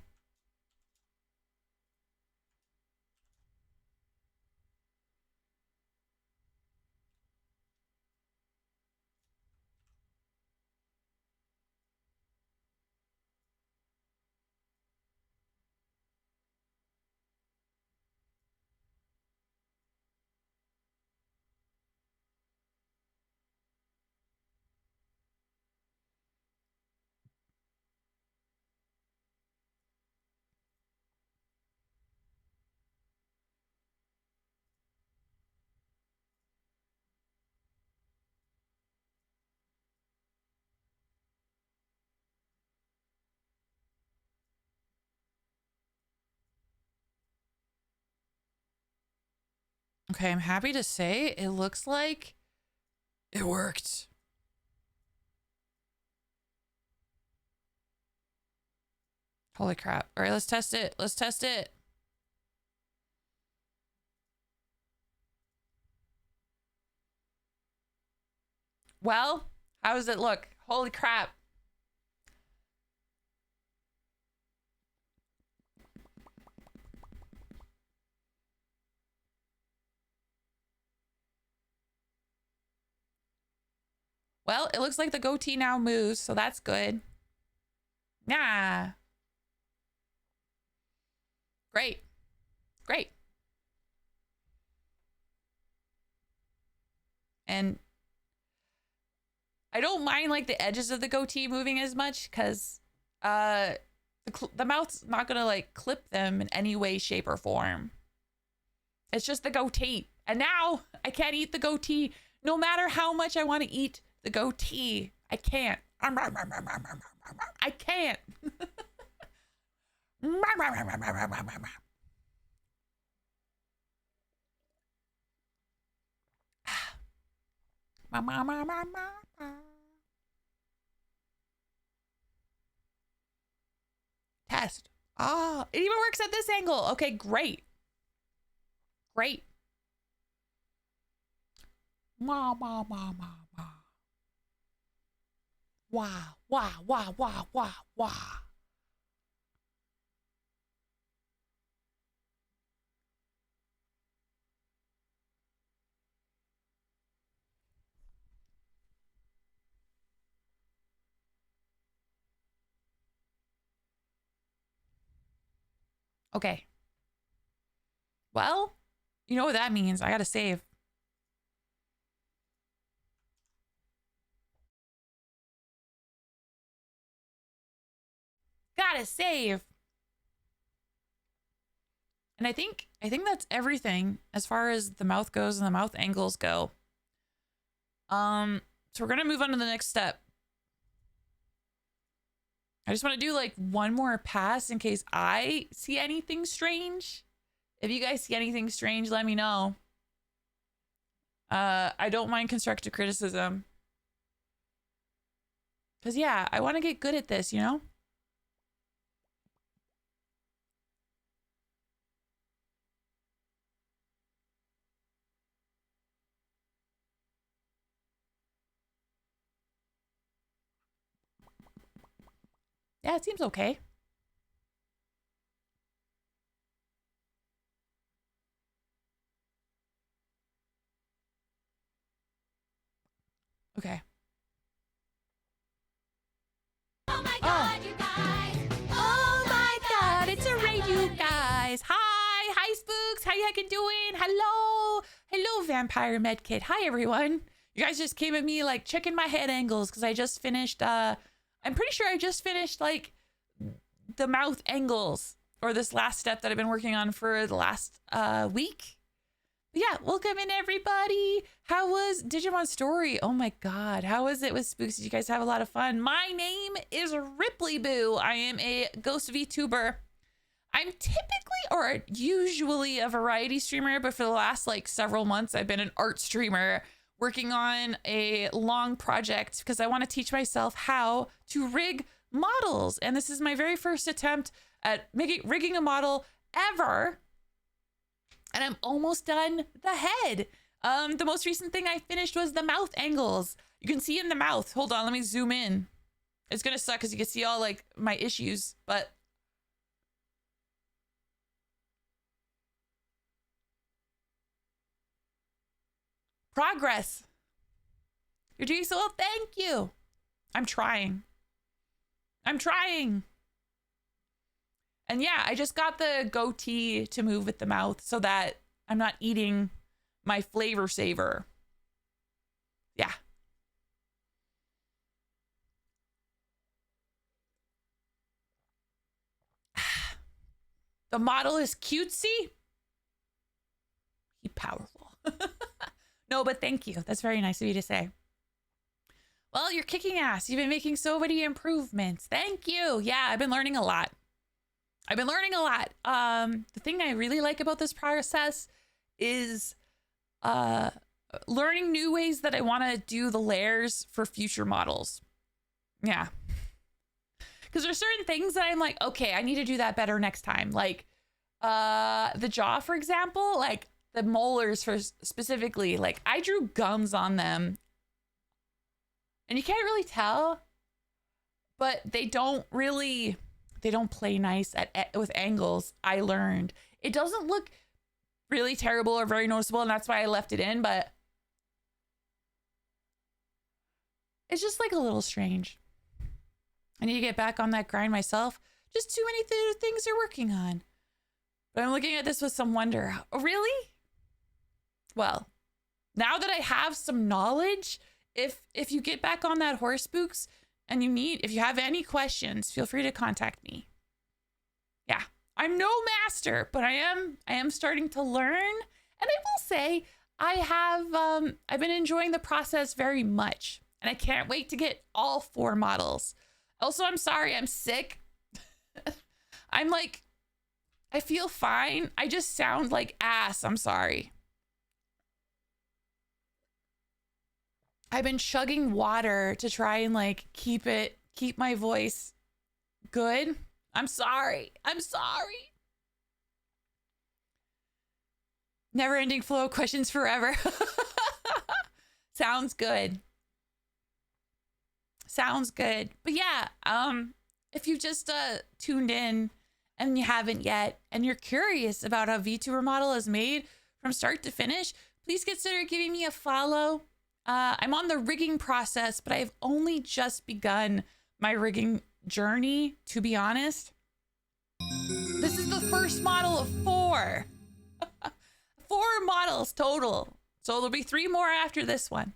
Okay, I'm happy to say it looks like it worked. Holy crap. All right, let's test it. Let's test it. Well, how does it look? Holy crap. Well, it looks like the goatee now moves, so that's good. Yeah. Great. Great. And I don't mind like the edges of the goatee moving as much because the mouth's not gonna like clip them in any way, shape, or form. It's just the goatee. And now I can't eat the goatee. No matter how much I want to eat the goatee, I can't. I can't. Test. Oh, it even works at this angle. Okay, great. Great. Wow, wow, wow, wow, wow. Wow, wow, wow, wow, wow, wow. Okay. Well, you know what that means. I gotta save. Gotta save. And I think that's everything as far as the mouth goes and the mouth angles go. So we're gonna move on to the next step. I just want to do like one more pass in case I see anything strange. If you guys see anything strange, let me know. I don't mind constructive criticism. Cause yeah, I want to get good at this, you know? Yeah, it seems okay. you heckin' doing? Hello. Hello, Vampire Medkit. Hi, everyone. You guys just came at me like checking my head angles because I just finished, I'm pretty sure I just finished like the mouth angles, or this last step that I've been working on for the last week. But yeah, welcome in everybody. How was Digimon Story? Oh my God. How was it with Spooks? Did you guys have a lot of fun? My name is Ripley Boo. I am a ghost VTuber. I'm typically or usually a variety streamer, but for the last like several months, I've been an art streamer working on a long project because I want to teach myself how to rig models. And this is my very first attempt at rigging a model ever. And I'm almost done the head. The most recent thing I finished was the mouth angles. You can see in the mouth. Hold on, let me zoom in. It's gonna suck because you can see all like my issues, but progress. You're doing so well. Thank you. I'm trying. And yeah, I just got the goatee to move with the mouth so that I'm not eating my flavor saver. Yeah. The model is cutesy. He powerful. No, but thank you. That's very nice of you to say. Well, you're kicking ass. You've been making so many improvements. Thank you. Yeah, I've been learning a lot. The thing I really like about this process is learning new ways that I want to do the layers for future models. Yeah. Because there's certain things that I'm like, okay, I need to do that better next time. Like the jaw, for example, like the molars for specifically, like I drew gums on them. And you can't really tell, but they don't play nice with angles. I learned it doesn't look really terrible or very noticeable, and that's why I left it in, but it's just like a little strange. I need to get back on that grind myself. Just too many things they're working on. But I'm looking at this with some wonder. Oh, really? Well, now that I have some knowledge, if you get back on that horse, Spooks, and if you have any questions, feel free to contact me. Yeah, I'm no master, but I am starting to learn. And I will say I've been enjoying the process very much, and I can't wait to get all 4 models. Also, I'm sorry, I'm sick. I feel fine. I just sound like ass. I'm sorry. I've been chugging water to try and like keep my voice good. I'm sorry. Never ending flow of questions forever. Sounds good. But yeah, if you just tuned in and you haven't yet, and you're curious about how VTuber model is made from start to finish, please consider giving me a follow. I'm on the rigging process, but I've only just begun my rigging journey, to be honest. This is the first model of 4. 4 models total. So there'll be 3 more after this one.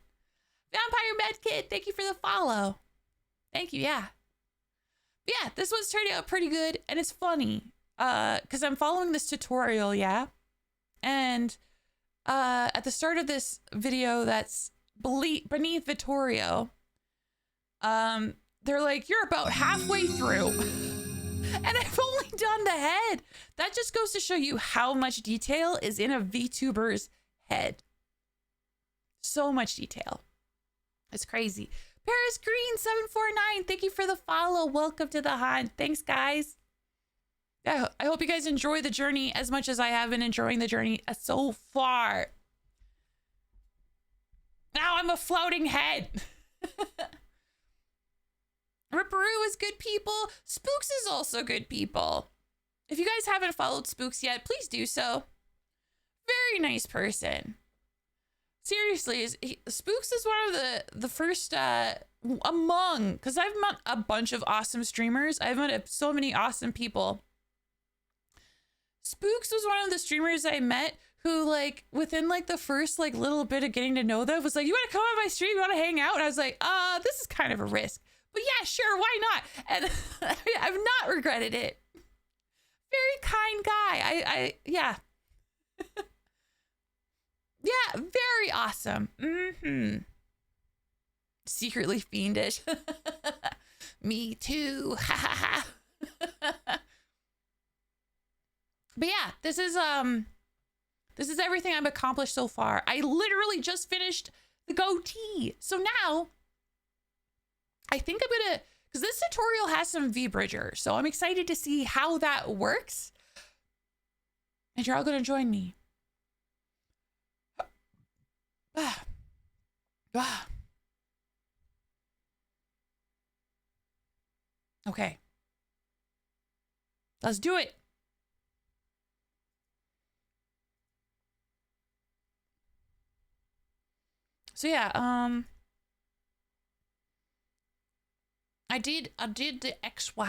Vampire Medkit, thank you for the follow. Thank you, yeah. Yeah, this one's turned out pretty good, and it's funny. Because I'm following this tutorial, yeah? And at the start of this video that's beneath Vittorio, they're like, you're about halfway through. And I've only done the head. That just goes to show you how much detail is in a VTuber's head. So much detail. It's crazy. Paris Green 749, thank you for the follow. Welcome to the hunt. Thanks, guys. I hope you guys enjoy the journey as much as I have been enjoying the journey so far. Now I'm a floating head. Ripperoo is good people. Spooks is also good people. If you guys haven't followed Spooks yet, please do so. Very nice person. Seriously, Spooks is one of the first because I've met a bunch of awesome streamers. I've met so many awesome people. Spooks was one of the streamers I met who, like, within like the first like little bit of getting to know them was like, you want to come on my stream? You want to hang out? And I was like, this is kind of a risk, but yeah, sure, why not? And I've not regretted it. Very kind guy. Yeah. Yeah, very awesome. Mm-hmm. Secretly fiendish. Me too. Ha ha ha. But yeah, this is everything I've accomplished so far. I literally just finished the goatee. So now I think I'm gonna, because this tutorial has some V-Bridger, so I'm excited to see how that works. And you're all gonna join me. Okay. Let's do it. So yeah, I did the XY.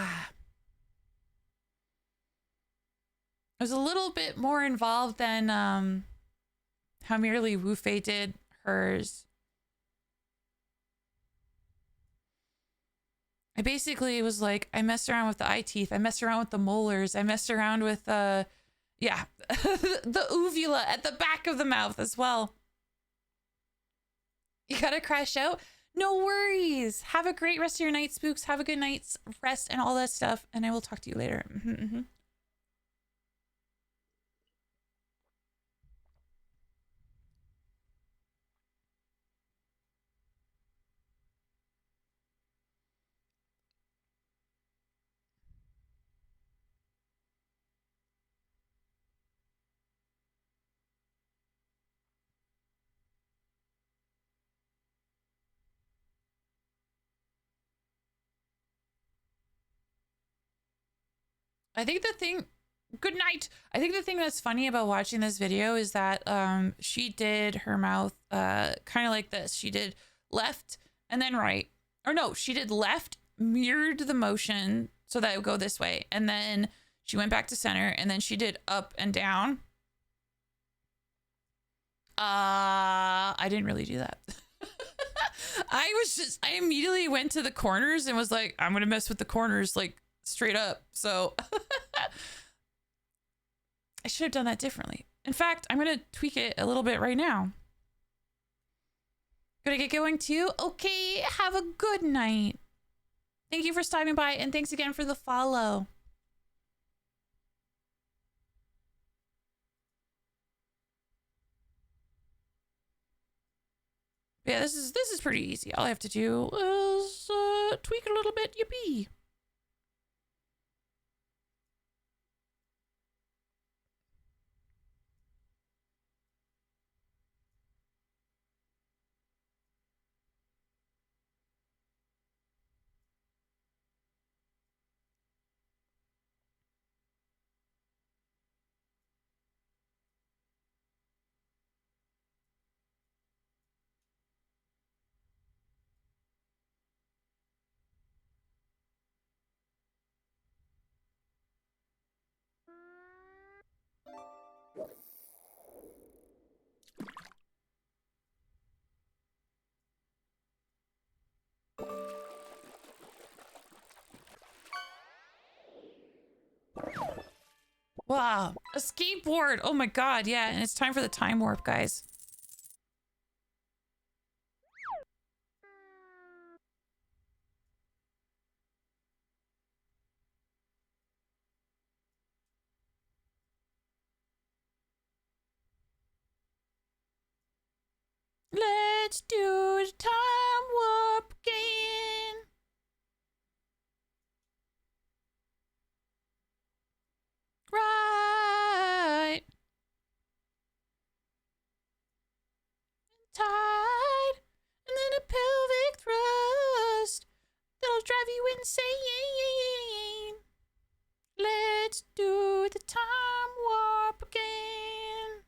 It was a little bit more involved than how merely Wu Fei did hers. I basically was like, I messed around with the eye teeth, I messed around with the molars, I messed around with yeah, the uvula at the back of the mouth as well. You gotta crash out? No worries. Have a great rest of your night, spooks. Have a good night's rest and all that stuff. And I will talk to you later. I think the thing, good night. I think the thing that's funny about watching this video is that she did her mouth kind of like this. She did left and then right. Or no, she did left, mirrored the motion so that it would go this way. And then she went back to center and then she did up and down. I didn't really do that. I immediately went to the corners and was like, I'm going to mess with the corners like straight up. So I should have done that differently. In fact, I'm going to tweak it a little bit right now. Gonna get going too? Okay, have a good night. Thank you for stopping by and thanks again for the follow. Yeah, this is pretty easy. All I have to do is tweak a little bit. Yippee. Wow, a skateboard. Oh my god, yeah, and it's time for the time warp, guys. Let's do the time warp again. Right. Tide. And then a pelvic thrust. That'll drive you insane. Let's do the time warp again.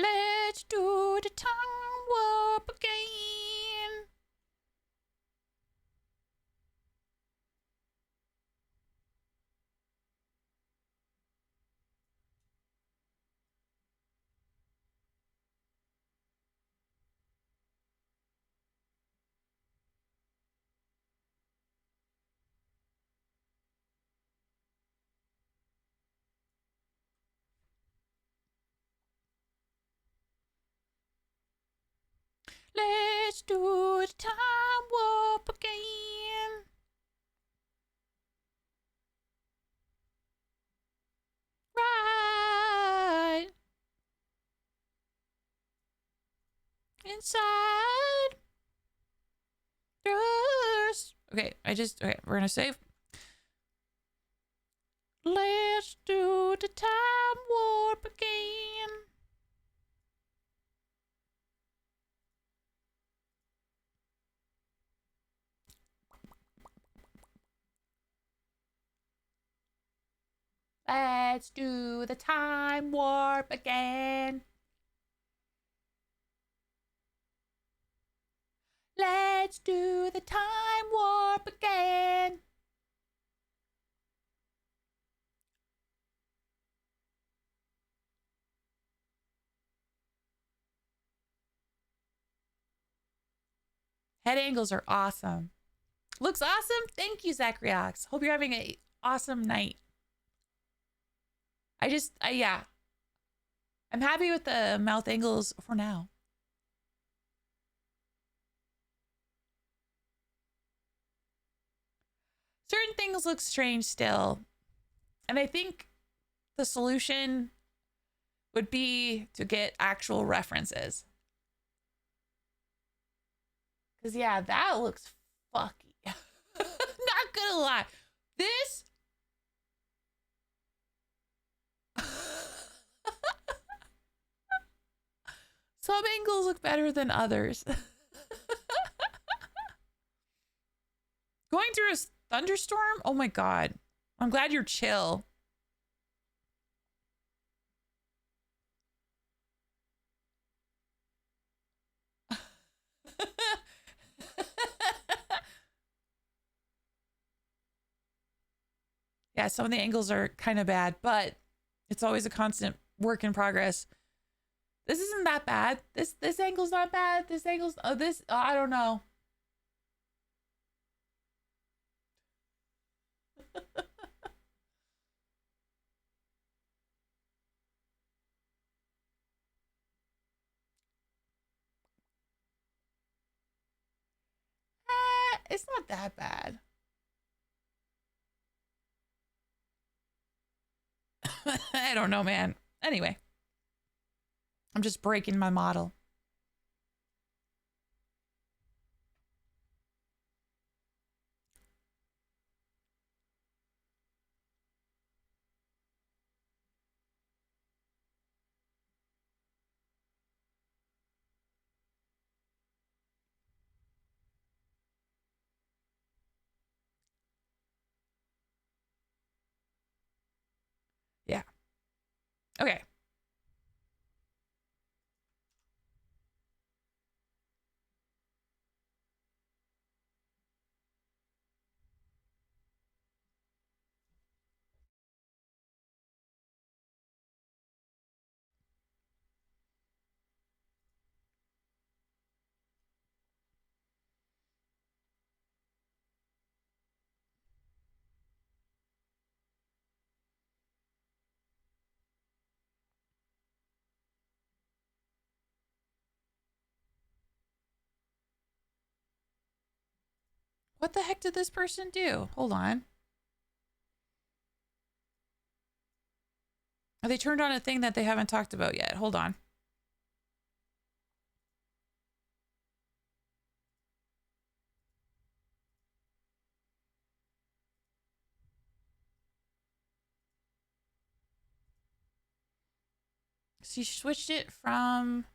Let's do the time warp again. Let's do the time warp again. Right inside us. Okay, we're gonna save. Let's do the time warp again. Let's do the time warp again. Let's do the time warp again. Head angles are awesome. Looks awesome. Thank you, Zachryox. Hope you're having an awesome night. Yeah. I'm happy with the mouth angles for now. Certain things look strange still. And I think the solution would be to get actual references. Because, yeah, that looks fucky. Not gonna lie. This... Some angles look better than others. Going through a thunderstorm? Oh my god. I'm glad you're chill. Yeah, some of the angles are kind of bad, but it's always a constant work in progress. This isn't that bad. This angle's not bad. This angle's I don't know. It's not that bad. I don't know, man. Anyway, I'm just breaking my model. Yeah. Okay. What the heck did this person do? Hold on. They turned on a thing that they haven't talked about yet. Hold on. So you switched it from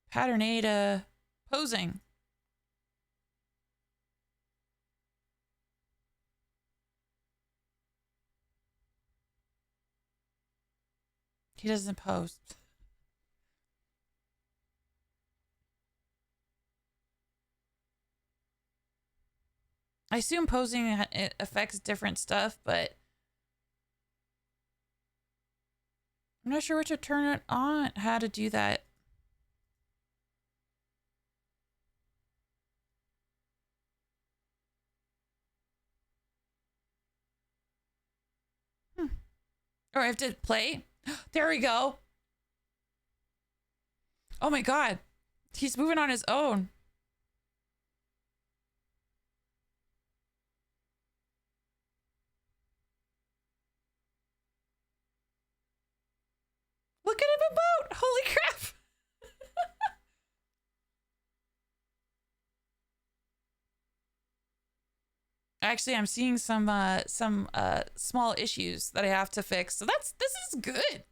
pattern A to posing. He doesn't post. I assume posing it affects different stuff, but I'm not sure what to turn it on, how to do that. Or I have to play. There we go. Oh my God. He's moving on his own. Look at him about. Holy crap. Actually, I'm seeing some small issues that I have to fix. So this is good.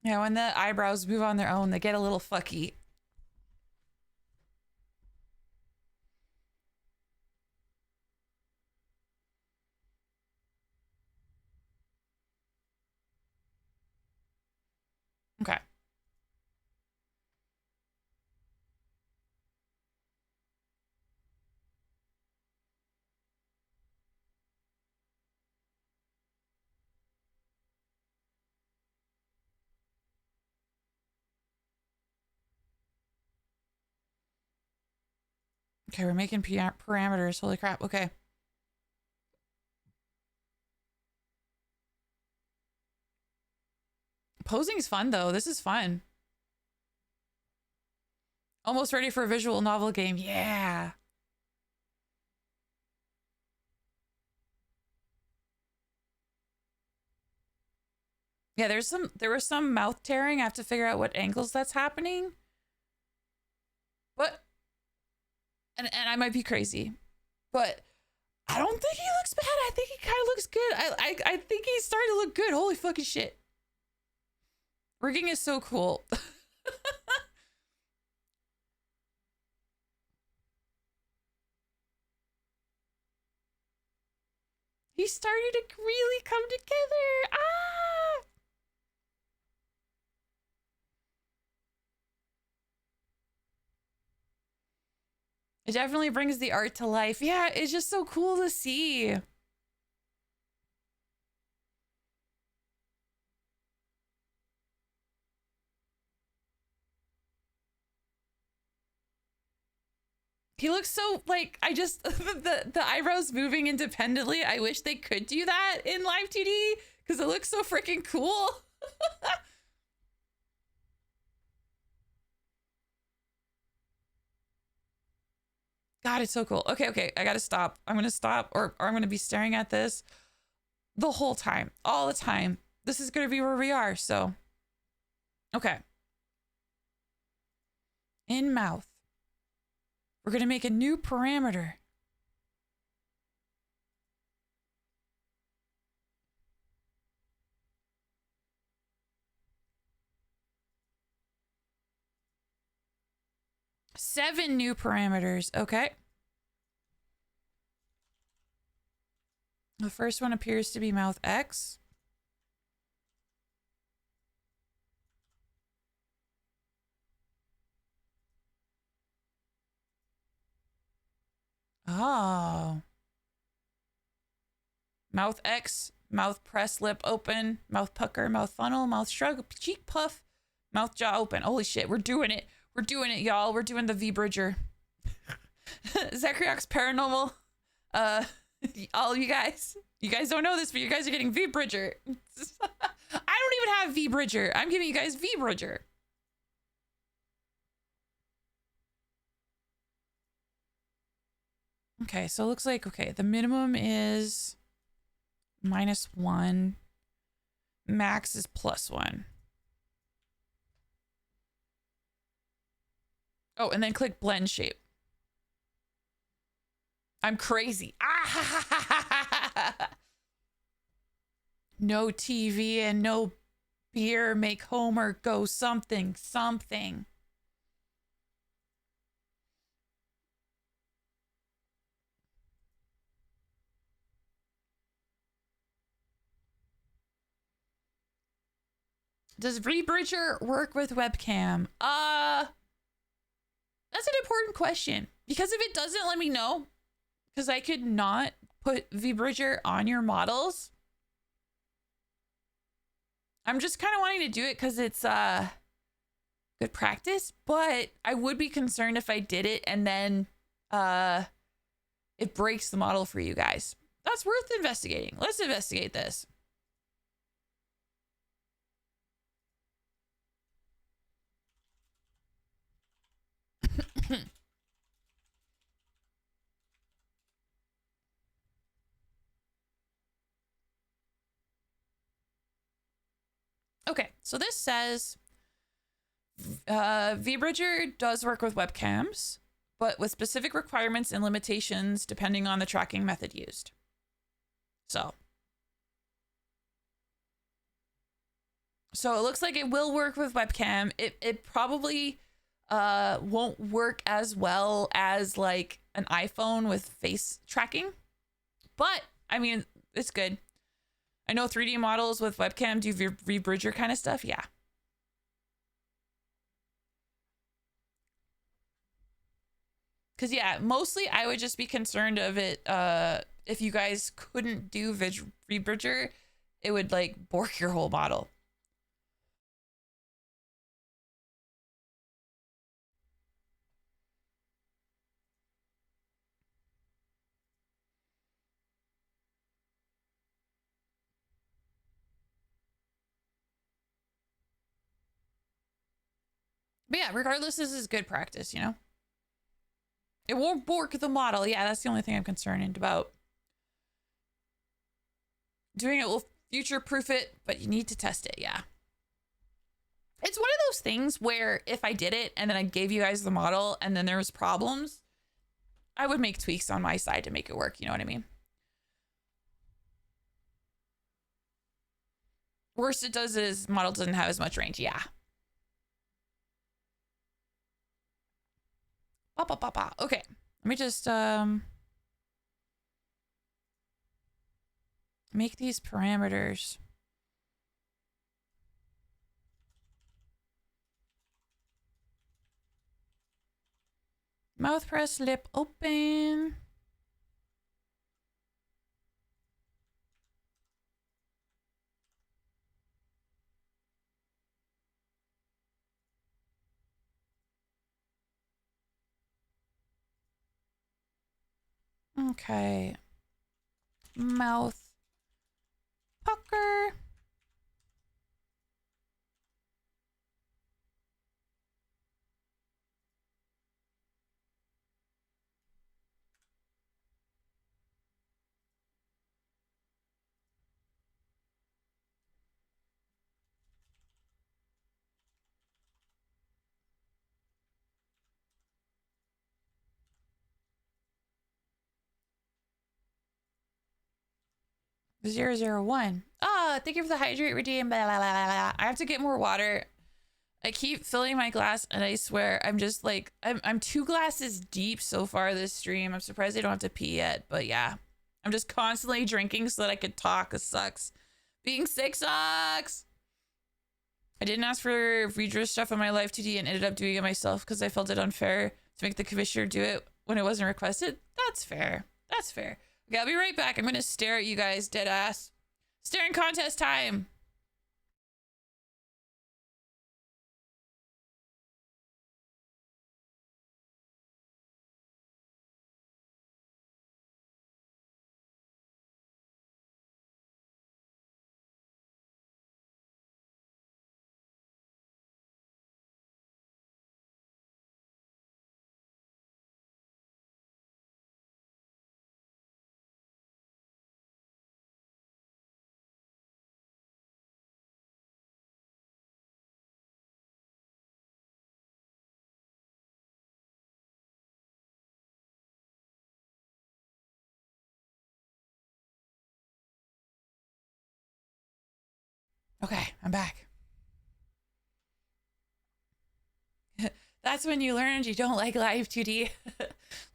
Yeah, when the eyebrows move on their own, they get a little fucky. Okay. Okay, we're making parameters. Holy crap. Okay. Posing is fun, though. This is fun. Almost ready for a visual novel game. Yeah. Yeah, there was some mouth tearing. I have to figure out what angles that's happening. But and I might be crazy, but I don't think he looks bad. I think he kind of looks good. I think he's starting to look good. Holy fucking shit. Rigging is so cool. He's starting to really come together. Ah! It definitely brings the art to life. Yeah, it's just so cool to see. He looks so like I just the eyebrows moving independently. I wish they could do that in live 2D because it looks so freaking cool. God, it's so cool. Okay, I gotta stop. I'm gonna stop or I'm gonna be staring at this the whole time, all the time. This is gonna be where we are, so. Okay. In mouth. We're gonna make a new parameter. Seven new parameters. Okay. The first one appears to be mouth X. Oh. Mouth X, mouth press, lip open, mouth pucker, mouth funnel, mouth shrug, cheek puff, mouth jaw open. Holy shit, we're doing it. We're doing it, y'all. We're doing the V-Bridger. Zachriox Paranormal. All you guys don't know this, but you guys are getting V-Bridger. I don't even have V-Bridger. I'm giving you guys V-Bridger. Okay, so it looks like, okay, the minimum is -1. Max is +1. Oh, and then click blend shape. I'm crazy. Ah! No TV and no beer make Homer go something, something. Does VBridger work with webcam? That's an important question. Because if it doesn't, let me know. Because I could not put VBridger on your models. I'm just kind of wanting to do it because it's good practice, but I would be concerned if I did it and then it breaks the model for you guys. That's worth investigating. Let's investigate this. Okay, so this says VBridger does work with webcams, but with specific requirements and limitations depending on the tracking method used. So it looks like it will work with webcam. It probably won't work as well as like an iPhone with face tracking, but I mean, it's good. I know 3D models with webcam do VBridger kind of stuff. Yeah. Because, yeah, mostly I would just be concerned of it. If you guys couldn't do VBridger, it would like bork your whole model. But yeah, regardless, this is good practice, you know? It won't bork the model. Yeah, that's the only thing I'm concerned about. Doing it will future-proof it, but you need to test it, yeah. It's one of those things where if I did it and then I gave you guys the model and then there was problems, I would make tweaks on my side to make it work, you know what I mean? Worst it does is model doesn't have as much range, yeah. Okay, let me just make these parameters. Mouth press, lip open. Okay. Mouth pucker. .001. Ah, thank you for the hydrate redeem. Blah, blah, blah, blah. I have to get more water. I keep filling my glass, and I swear I'm just like I'm 2 glasses deep so far this stream. I'm surprised I don't have to pee yet, but yeah, I'm just constantly drinking so that I could talk. It sucks. Being sick sucks. I didn't ask for redress stuff on my Live 2D and ended up doing it myself because I felt it unfair to make the commissioner do it when it wasn't requested. That's fair. That's fair. Okay, I'll be right back. I'm gonna stare at you guys dead ass. Staring contest time. Okay, I'm back. That's when you learned you don't like live 2D.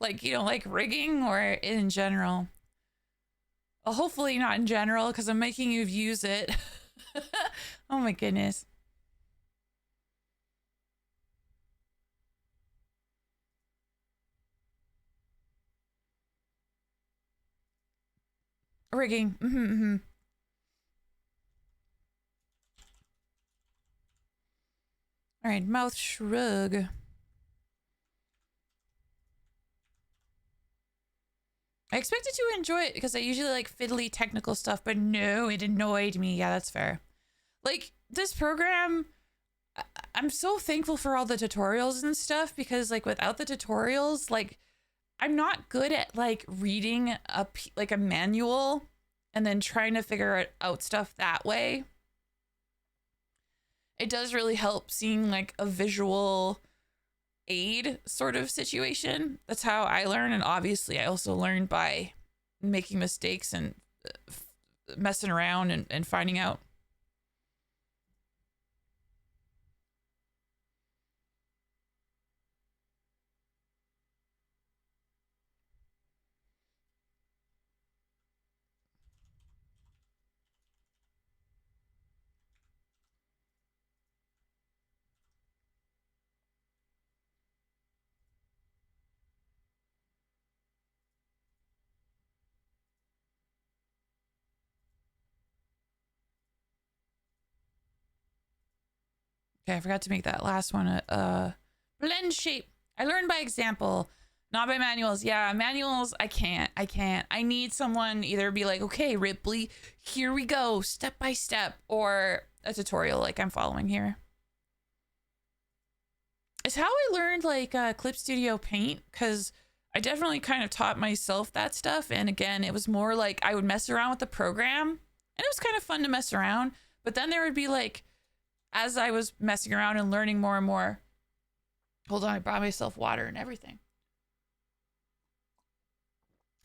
Like you don't like rigging or in general. Well, hopefully not in general because I'm making you use it. Oh my goodness. Rigging. All right, mouth shrug. I expected to enjoy it because I usually like fiddly technical stuff, but no, it annoyed me. Yeah, that's fair. Like this program, I'm so thankful for all the tutorials and stuff because like without the tutorials, like I'm not good at like reading like a manual and then trying to figure out stuff that way. It does really help seeing like a visual aid sort of situation. That's how I learn. And obviously, I also learn by making mistakes and messing around and finding out. Okay, I forgot to make that last one a blend shape. I learned by example, not by manuals. Yeah, manuals, I can't. I need someone either be like, okay, Ripley, here we go, step by step, or a tutorial like I'm following here. It's how I learned like Clip Studio Paint, because I definitely kind of taught myself that stuff. And again, it was more like I would mess around with the program, and it was kind of fun to mess around. But then there would be like, as I was messing around and learning more and more, hold on, I brought myself water and everything,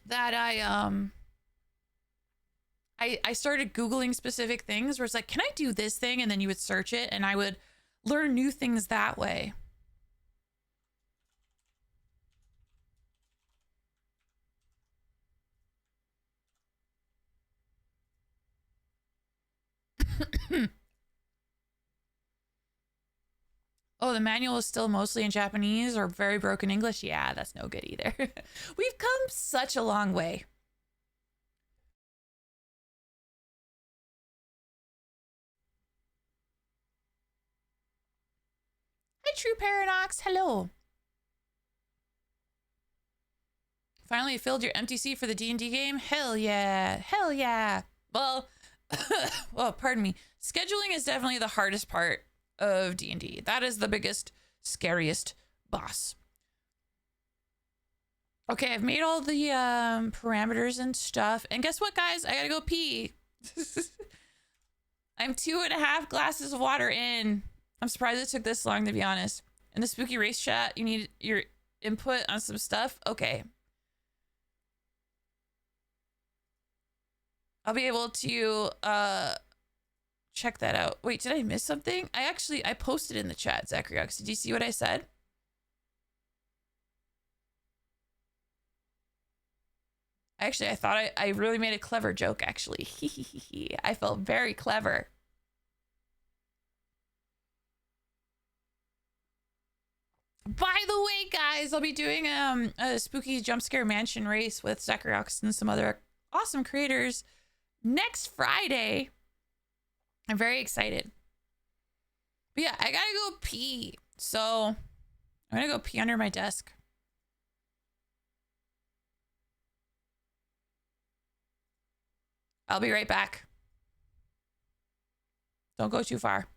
that I started Googling specific things where it's like, can I do this thing? And then you would search it and I would learn new things that way. Oh, the manual is still mostly in Japanese or very broken English? Yeah, that's no good either. We've come such a long way. Hi, True Paradox. Hello. Finally filled your MTC for the D&D game? Hell yeah. Hell yeah. Well, well, pardon me. Scheduling is definitely the hardest part of D&D. That is the biggest, scariest boss. Okay, I've made all the parameters and stuff. And guess what, guys? I gotta go pee. I'm 2.5 glasses of water in. I'm surprised it took this long, to be honest. In the spooky race chat, you need your input on some stuff. Okay. I'll be able to check that out. Wait, did I miss something? I posted in the chat, Zacharyox. Did you see what I said? Actually, I thought I really made a clever joke, actually. I felt very clever. By the way, guys, I'll be doing a spooky jump scare mansion race with Zacharyox and some other awesome creators next Friday. I'm very excited. But yeah, I gotta go pee. So I'm gonna go pee under my desk. I'll be right back. Don't go too far.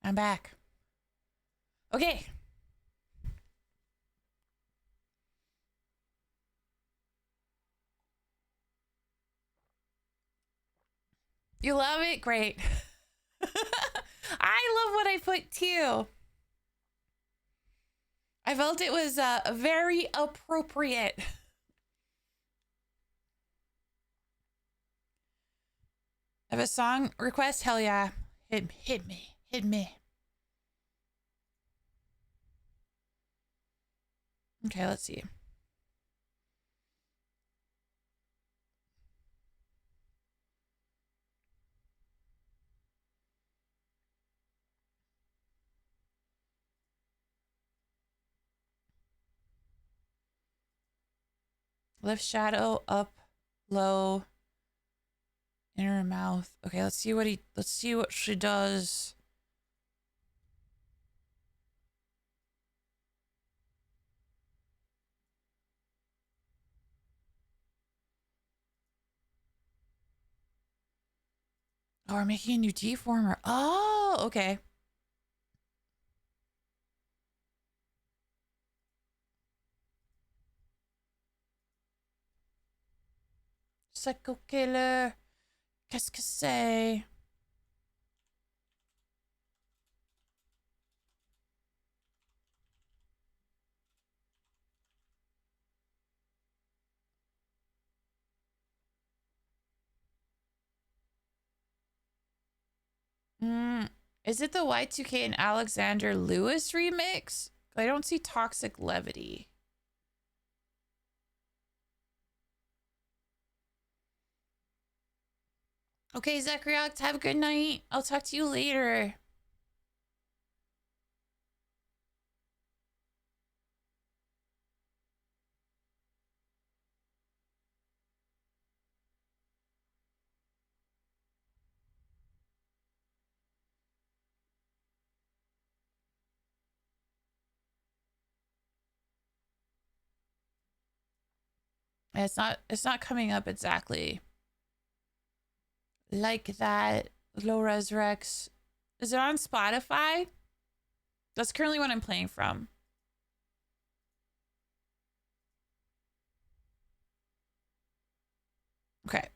I'm back. Okay. You love it? Great. I love what I put too. I felt it was very appropriate. I have a song request? Hell yeah. Hit me. Hit me. Okay, let's see. Lift shadow up low inner mouth. Okay, let's see what she does. Oh, we're making a new deformer. Oh, okay. Psycho killer. Qu'est-ce que c'est? Is it the Y2K and Alexander Lewis remix? I don't see Toxic Levity. Okay, Zachryox, have a good night. I'll talk to you later. It's not coming up exactly like that. Low Res Rex. Is it on Spotify? That's currently what I'm playing from. Okay.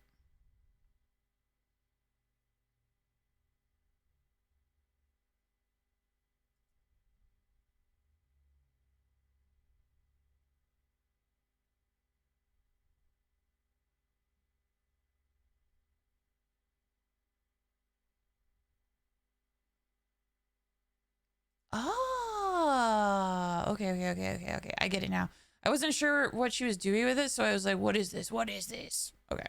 Oh, okay. I get it now. I wasn't sure what she was doing with it, so I was like, what is this? What is this? Okay.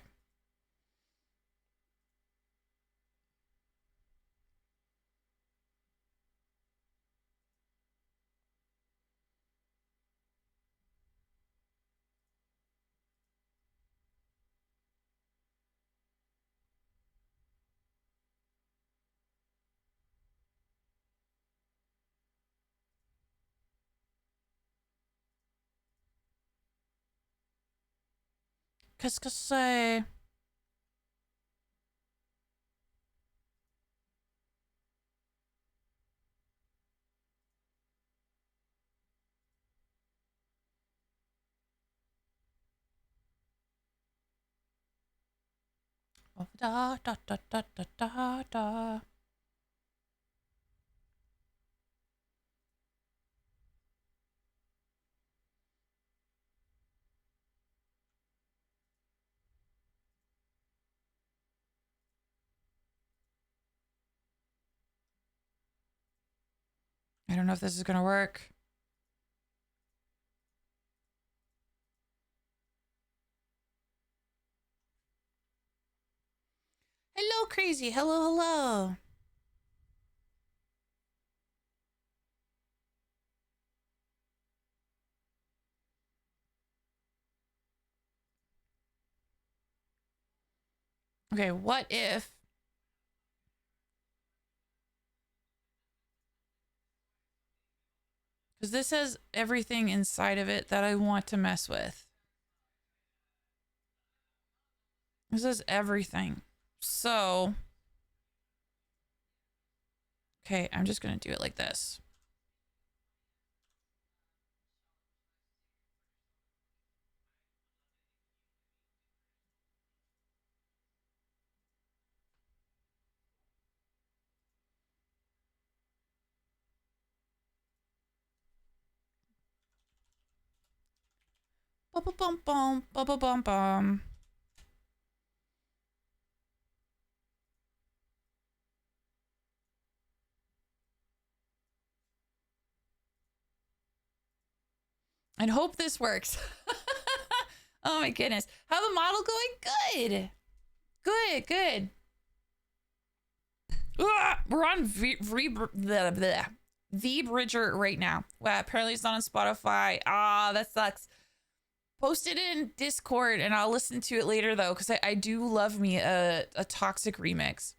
Qu'est-ce que c'est? Oh, da, da, da, da, da, da, da. I don't know if this is going to work. Hello, crazy. Hello. Okay, what if... Because this has everything inside of it that I want to mess with. This is everything. So... Okay, I'm just gonna do it like this. Bum bum bum bum bum bum bum. And hope this works. Oh my goodness. How the model going? Good. Good, good. We're on the Bridger right now. Well, apparently it's not on Spotify. Ah, that sucks. Post it in Discord and I'll listen to it later though, because I do love me a toxic remix.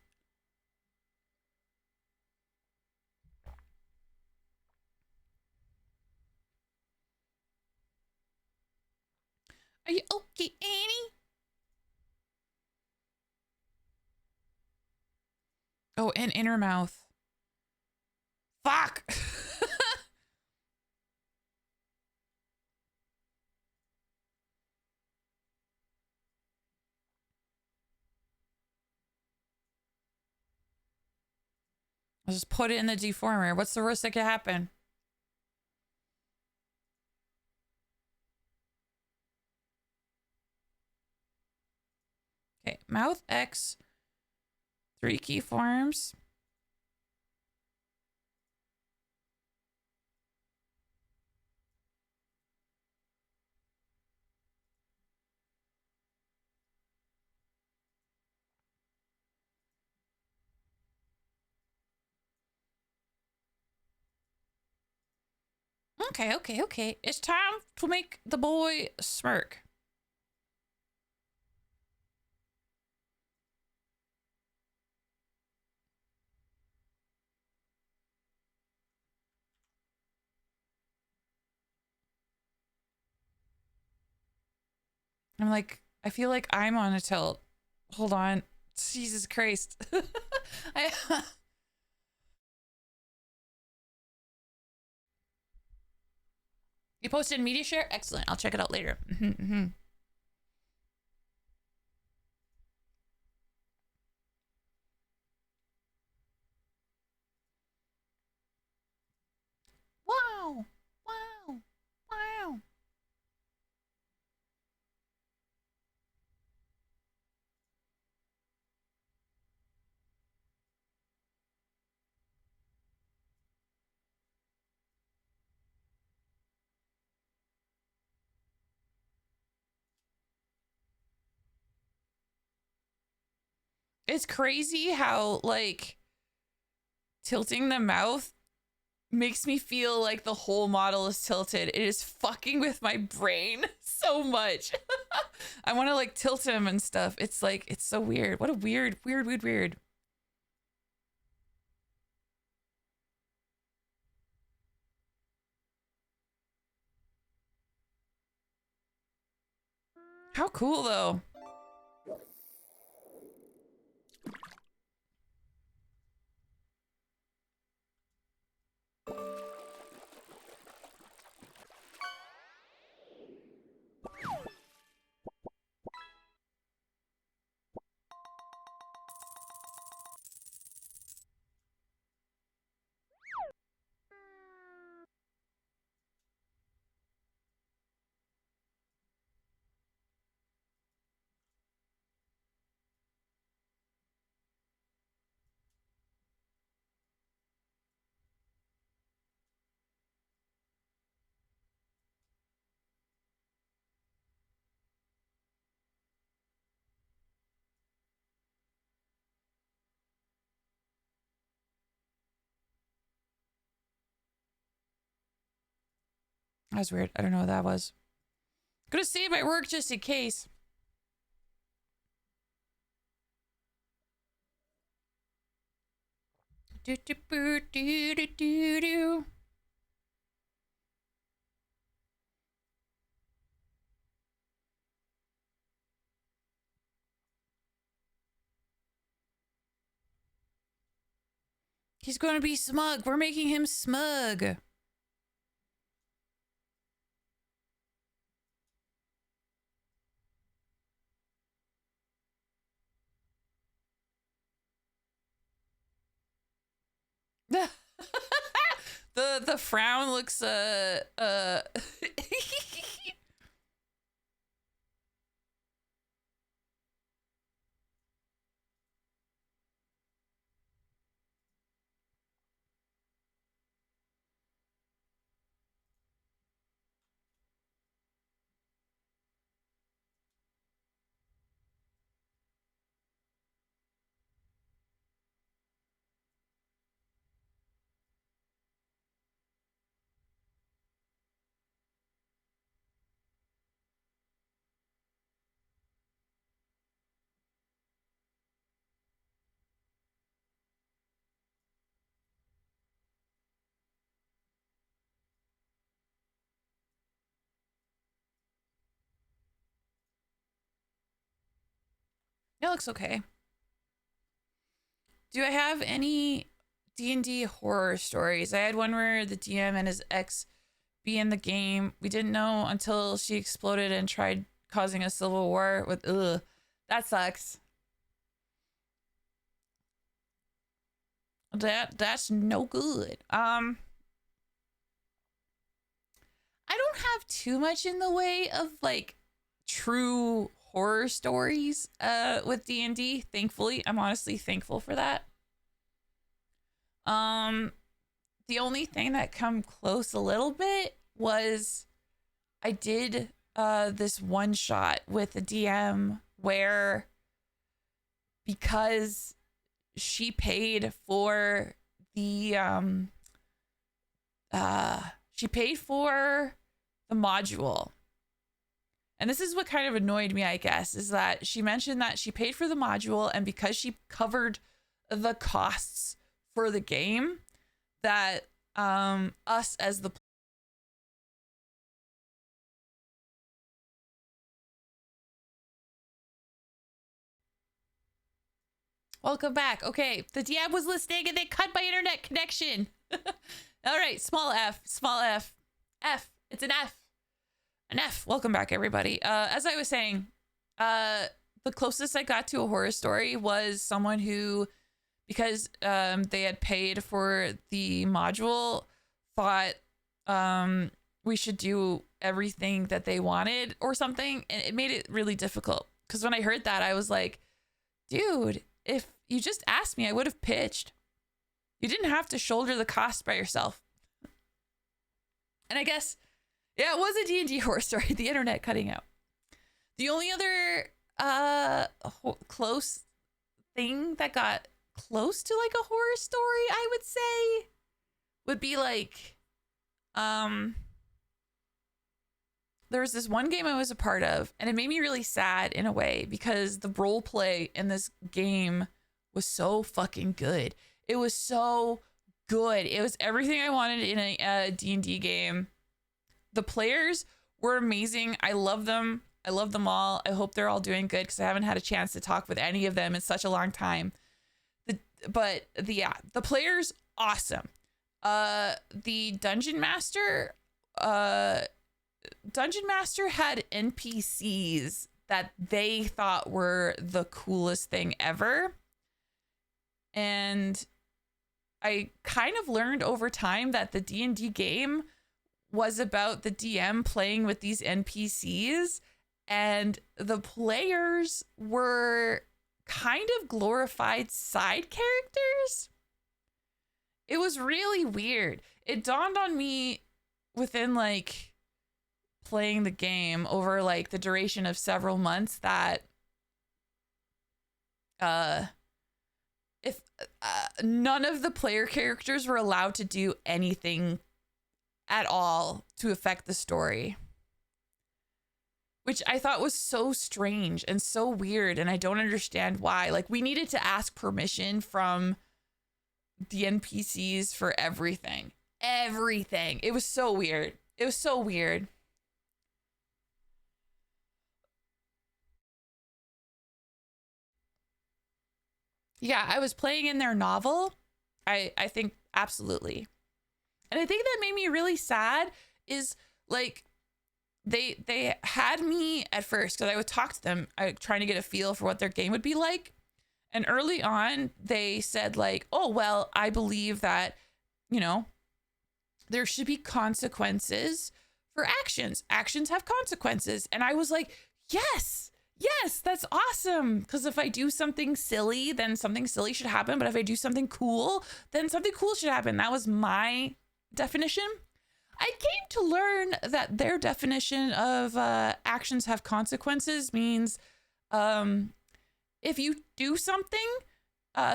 Are you okay, Annie? Oh, and inner mouth. Fuck. I'll just put it in the deformer. What's the worst that could happen? Okay, mouth X, 3 keyforms. Okay, okay, okay. It's time to make the boy smirk. I'm like, I feel like I'm on a tilt. Hold on. Jesus Christ. I, you posted in media share? Excellent. I'll check it out later. Wow. Wow. Wow. It's crazy how, like, tilting the mouth makes me feel like the whole model is tilted. It is fucking with my brain so much. I want to, like, tilt him and stuff. It's like, it's so weird. What a weird. How cool, though. That was weird. I don't know what that was. Gonna save my work just in case. Do do do do do do do. He's going to be smug. We're making him smug. The frown looks it looks okay. Do I have any D&D horror stories? I had one where the DM and his ex be in the game. We didn't know until she exploded and tried causing a civil war with that sucks. That's no good. I don't have too much in the way of like true horror stories with D&D, thankfully. I'm honestly thankful for that. The only thing that come close a little bit was I did this one shot with a DM where, because she paid for the module. And this is what kind of annoyed me, I guess, is that she mentioned that she paid for the module, and because she covered the costs for the game, that us as the welcome back. Okay, the DM was listening and they cut my internet connection. All right, small f. F. It's an F. An F. Welcome back, everybody. As I was saying, the closest I got to a horror story was someone who, because they had paid for the module, thought we should do everything that they wanted or something, and it made it really difficult. Because when I heard that, I was like, dude, if you just asked me, I would have pitched. You didn't have to shoulder the cost by yourself. And I guess, yeah, it was a D&D horror story, the internet cutting out. The only other close thing that got close to like a horror story, I would say, would be like, there was this one game I was a part of, and it made me really sad in a way, because the role play in this game was so fucking good. It was so good. It was everything I wanted in a D&D game. The players were amazing. I love them. I love them all. I hope they're all doing good, because I haven't had a chance to talk with any of them in such a long time. The players, awesome. The Dungeon Master had NPCs that they thought were the coolest thing ever. And I kind of learned over time that the D&D game was about the DM playing with these NPCs, and the players were kind of glorified side characters. It was really weird. It dawned on me within like playing the game over like the duration of several months that if none of the player characters were allowed to do anything at all to affect the story, which I thought was so strange and so weird, and I don't understand why. Like, we needed to ask permission from the NPCs for everything. It was so weird. Yeah, I was playing in their novel, I think absolutely. And I think that made me really sad is like they had me at first because I would talk to them trying to get a feel for what their game would be like. And early on, they said like, oh, well, I believe that, you know, there should be consequences for actions. Actions have consequences. And I was like, yes, that's awesome. Because if I do something silly, then something silly should happen. But if I do something cool, then something cool should happen. That was my definition. I came to learn that their definition of actions have consequences means if you do something,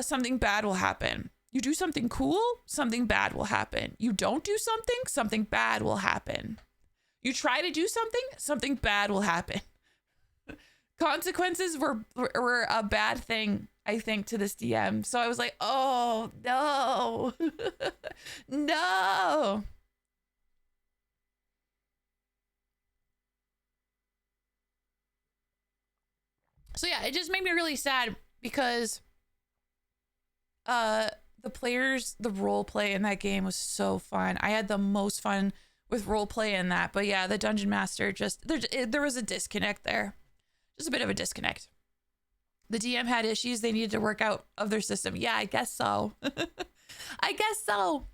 something bad will happen. You do something cool, something bad will happen. You don't do something, something bad will happen. You try to do something, something bad will happen. Consequences were a bad thing, I think, to this DM. So I was like, oh, no. No. So yeah, it just made me really sad because the players, the role play in that game was so fun. I had the most fun with role play in that. But yeah, the dungeon master just there was a disconnect there. Just a bit of a disconnect. The DM had issues they needed to work out of their system. Yeah, I guess so. I guess so.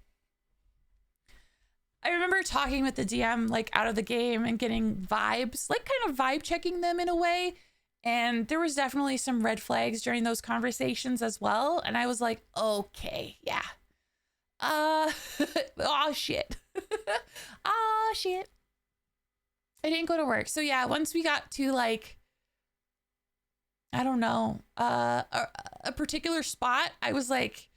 I remember talking with the DM like out of the game and getting vibes, like kind of vibe checking them in a way. And there was definitely some red flags during those conversations as well. And I was like, okay, yeah. Oh shit. Oh shit. I didn't go to work. So yeah, once we got to like, I don't know, a particular spot, I was like,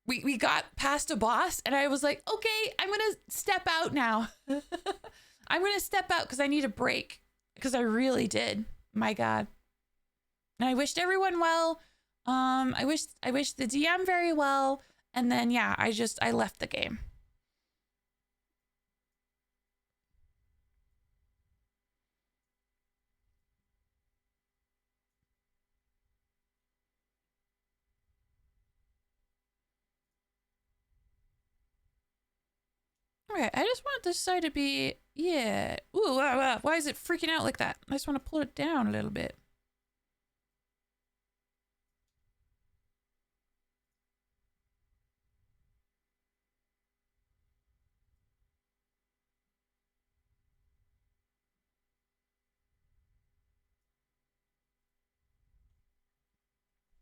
we got past a boss and I was like, okay, I'm going to step out now. I'm going to step out because I need a break because I really did. My God. And I wished everyone well. I wished the DM very well. And then, yeah, I left the game. Okay, I just want this side to be, yeah. Ooh, why is it freaking out like that? I just want to pull it down a little bit.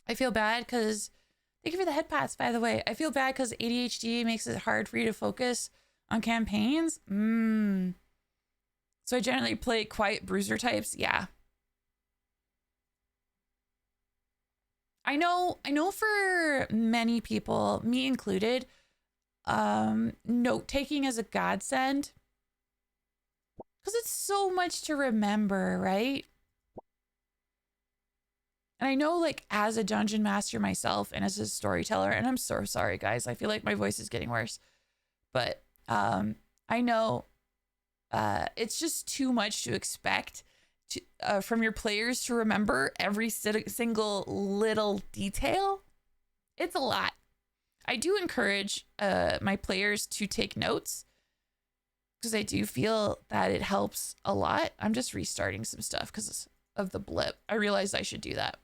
I feel bad because, thank you for the head pats, by the way. I feel bad because ADHD makes it hard for you to focus on campaigns. So I generally play quiet bruiser types. Yeah. I know for many people, me included, note taking is a godsend because it's so much to remember, right? And I know, like, as a dungeon master myself and as a storyteller, and I'm so sorry, guys, I feel like my voice is getting worse, but I know it's just too much to expect from your players to remember every single little detail. It's a lot. I do encourage my players to take notes because I do feel that it helps a lot. I'm just restarting some stuff because of the blip. I realized I should do that.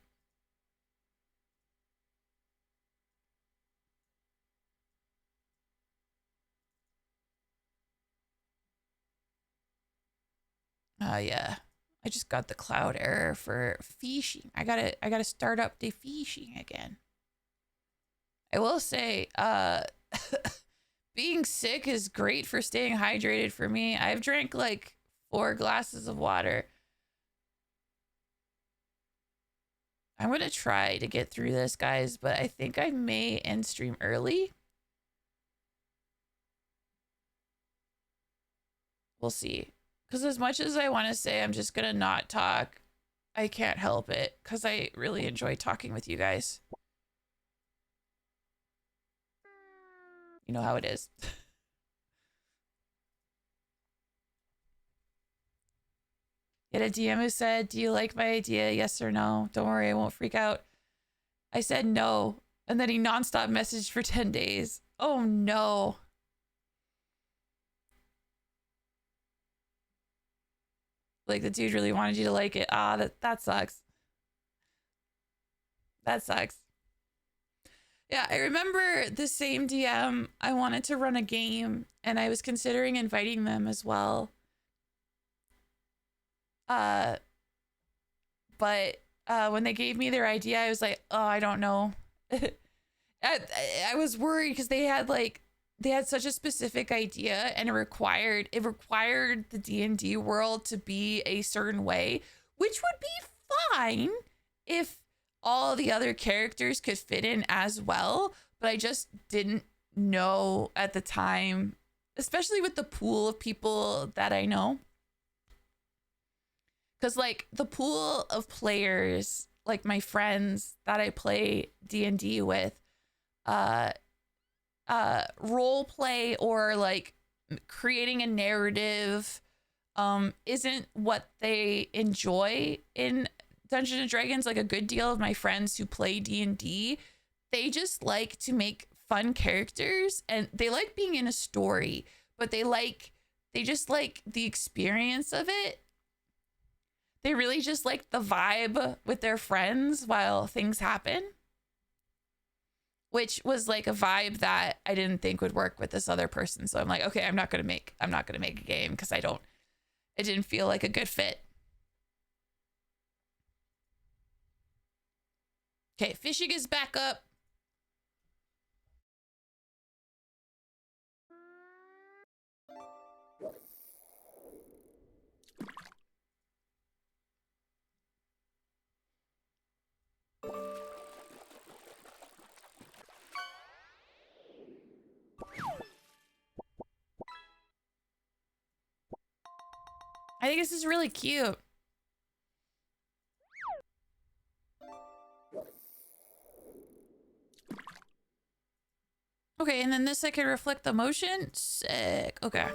Yeah. I just got the cloud error for fishing. I gotta start up the fishing again. I will say, being sick is great for staying hydrated for me. I've drank like 4 glasses of water. I'm gonna try to get through this, guys, but I think I may end stream early. We'll see. Because as much as I want to say I'm just gonna not talk, I can't help it because I really enjoy talking with you guys. You know how it is. Yet a DM who said, do you like my idea? Yes or no? Don't worry, I won't freak out. I said no. And then he nonstop messaged for 10 days. Oh no. Like the dude really wanted you to like it. Ah, that sucks. That sucks. Yeah, I remember the same DM. I wanted to run a game and I was considering inviting them as well. But when they gave me their idea, I was like, oh, I don't know. I was worried because they had such a specific idea, and it required the D&D world to be a certain way, which would be fine if all the other characters could fit in as well, but I just didn't know at the time, especially with the pool of people that I know. Because like the pool of players, like my friends that I play D&D with, role play or like creating a narrative isn't what they enjoy in Dungeons and Dragons. Like a good deal of my friends who play D&D, they just like to make fun characters and they like being in a story, but they just like the experience of it. They really just like the vibe with their friends while things happen, which was like a vibe that I didn't think would work with this other person. So I'm like, okay, I'm not going to make a game because it didn't feel like a good fit. Okay, fishing is back up. I think this is really cute. Okay, and then this I can reflect the motion. Sick. Okay.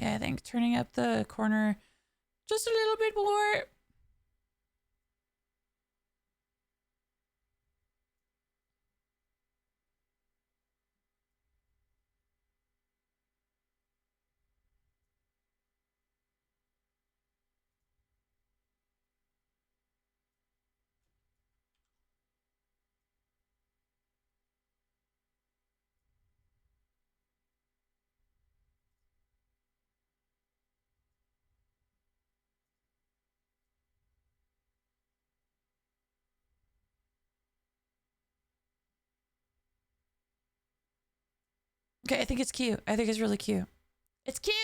Yeah, I think turning up the corner just a little bit more. Okay, I think it's cute. I think it's really cute. It's cute.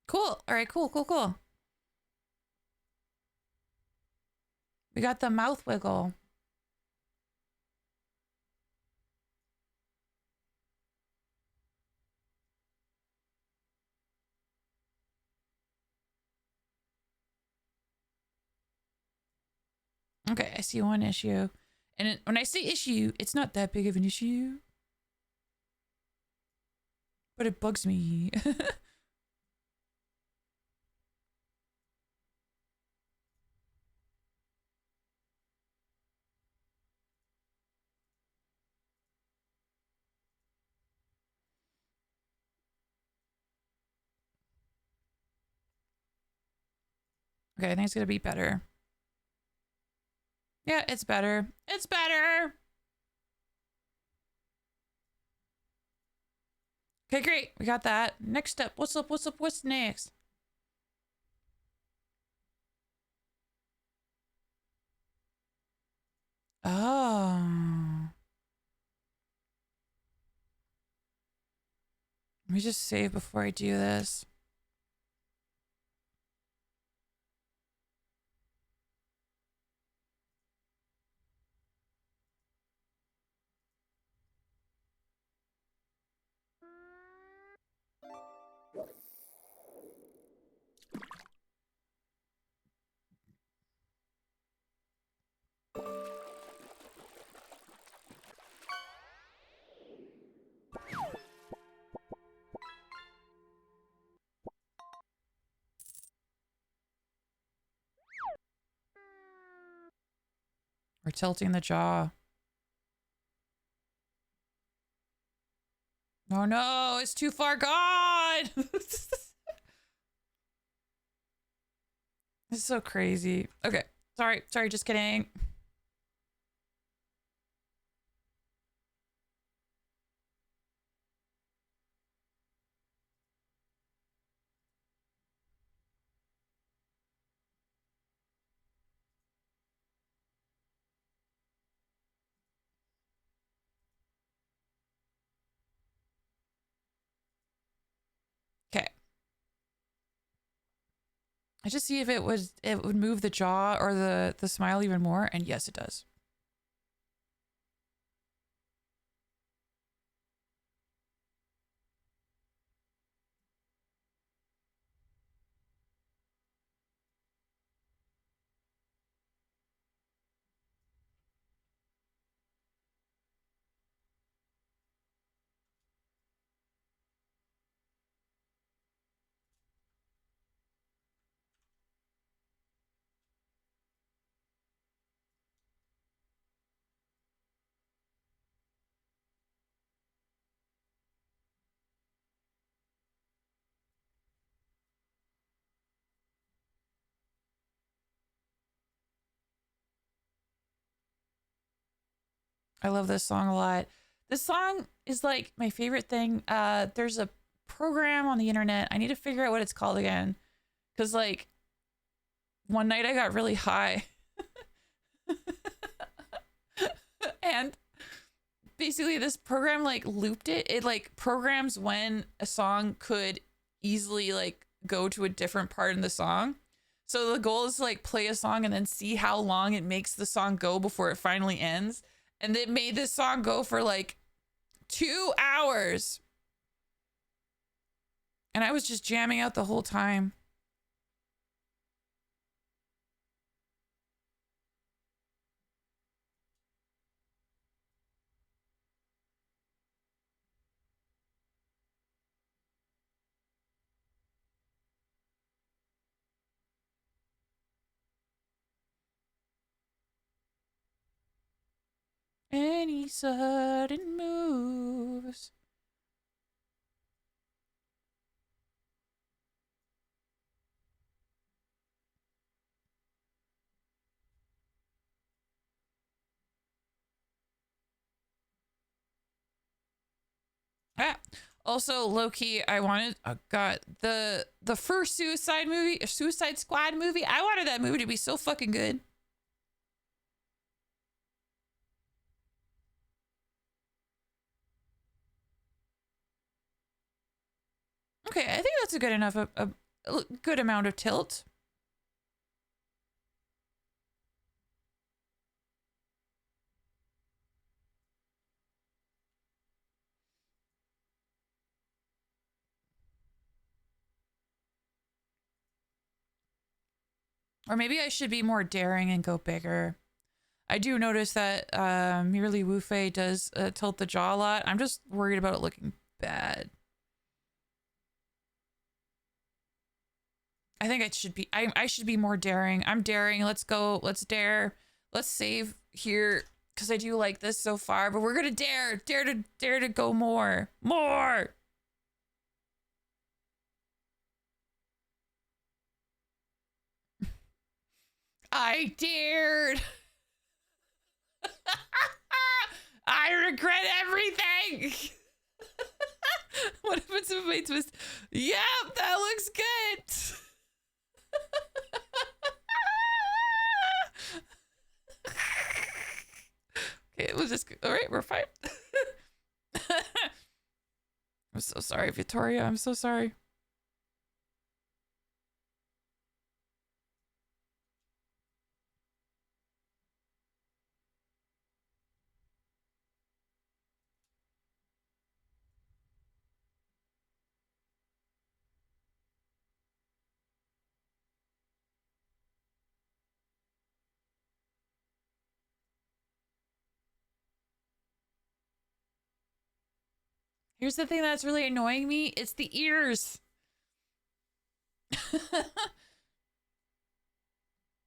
Cool. All right, cool. We got the mouth wiggle. Okay, I see one issue. And when I say issue, it's not that big of an issue. but it bugs me. Okay, I think it's gonna be better. Yeah, it's better. It's better. Okay, great. We got that. Next up. What's up? What's up? What's next? Oh. Let me just save before I do this. We're tilting the jaw. Oh no, it's too far gone. This is so crazy. Okay. Sorry, just kidding. Okay. I just see if it would move the jaw or the smile even more, and yes, it does. I love this song a lot. This song is like my favorite thing. There's a program on the internet. I need to figure out what it's called again. Cause like one night I got really high. And basically this program like looped it. It like programs when a song could easily like go to a different part in the song. So the goal is to like play a song and then see how long it makes the song go before it finally ends. And it made this song go for like 2 hours. And I was just jamming out the whole time. Any sudden moves. Ah. Also, low-key, I wanted God, the first Suicide Squad movie, I wanted that movie to be so fucking good. Okay, I think that's a good enough a good amount of tilt. Or maybe I should be more daring and go bigger. I do notice that Merely Wu Fei does tilt the jaw a lot. I'm just worried about it looking bad. I think it should be, I should be more daring. I'm daring. Let's go. Let's dare. Let's save here because I do like this so far, but we're going to dare to go more. More. I dared. I regret everything. What happens if I twist? Yep, that looks good. Okay, we'll just, all right, we're fine. I'm so sorry, Vittorio. I'm so sorry. Here's the thing that's really annoying me. It's the ears.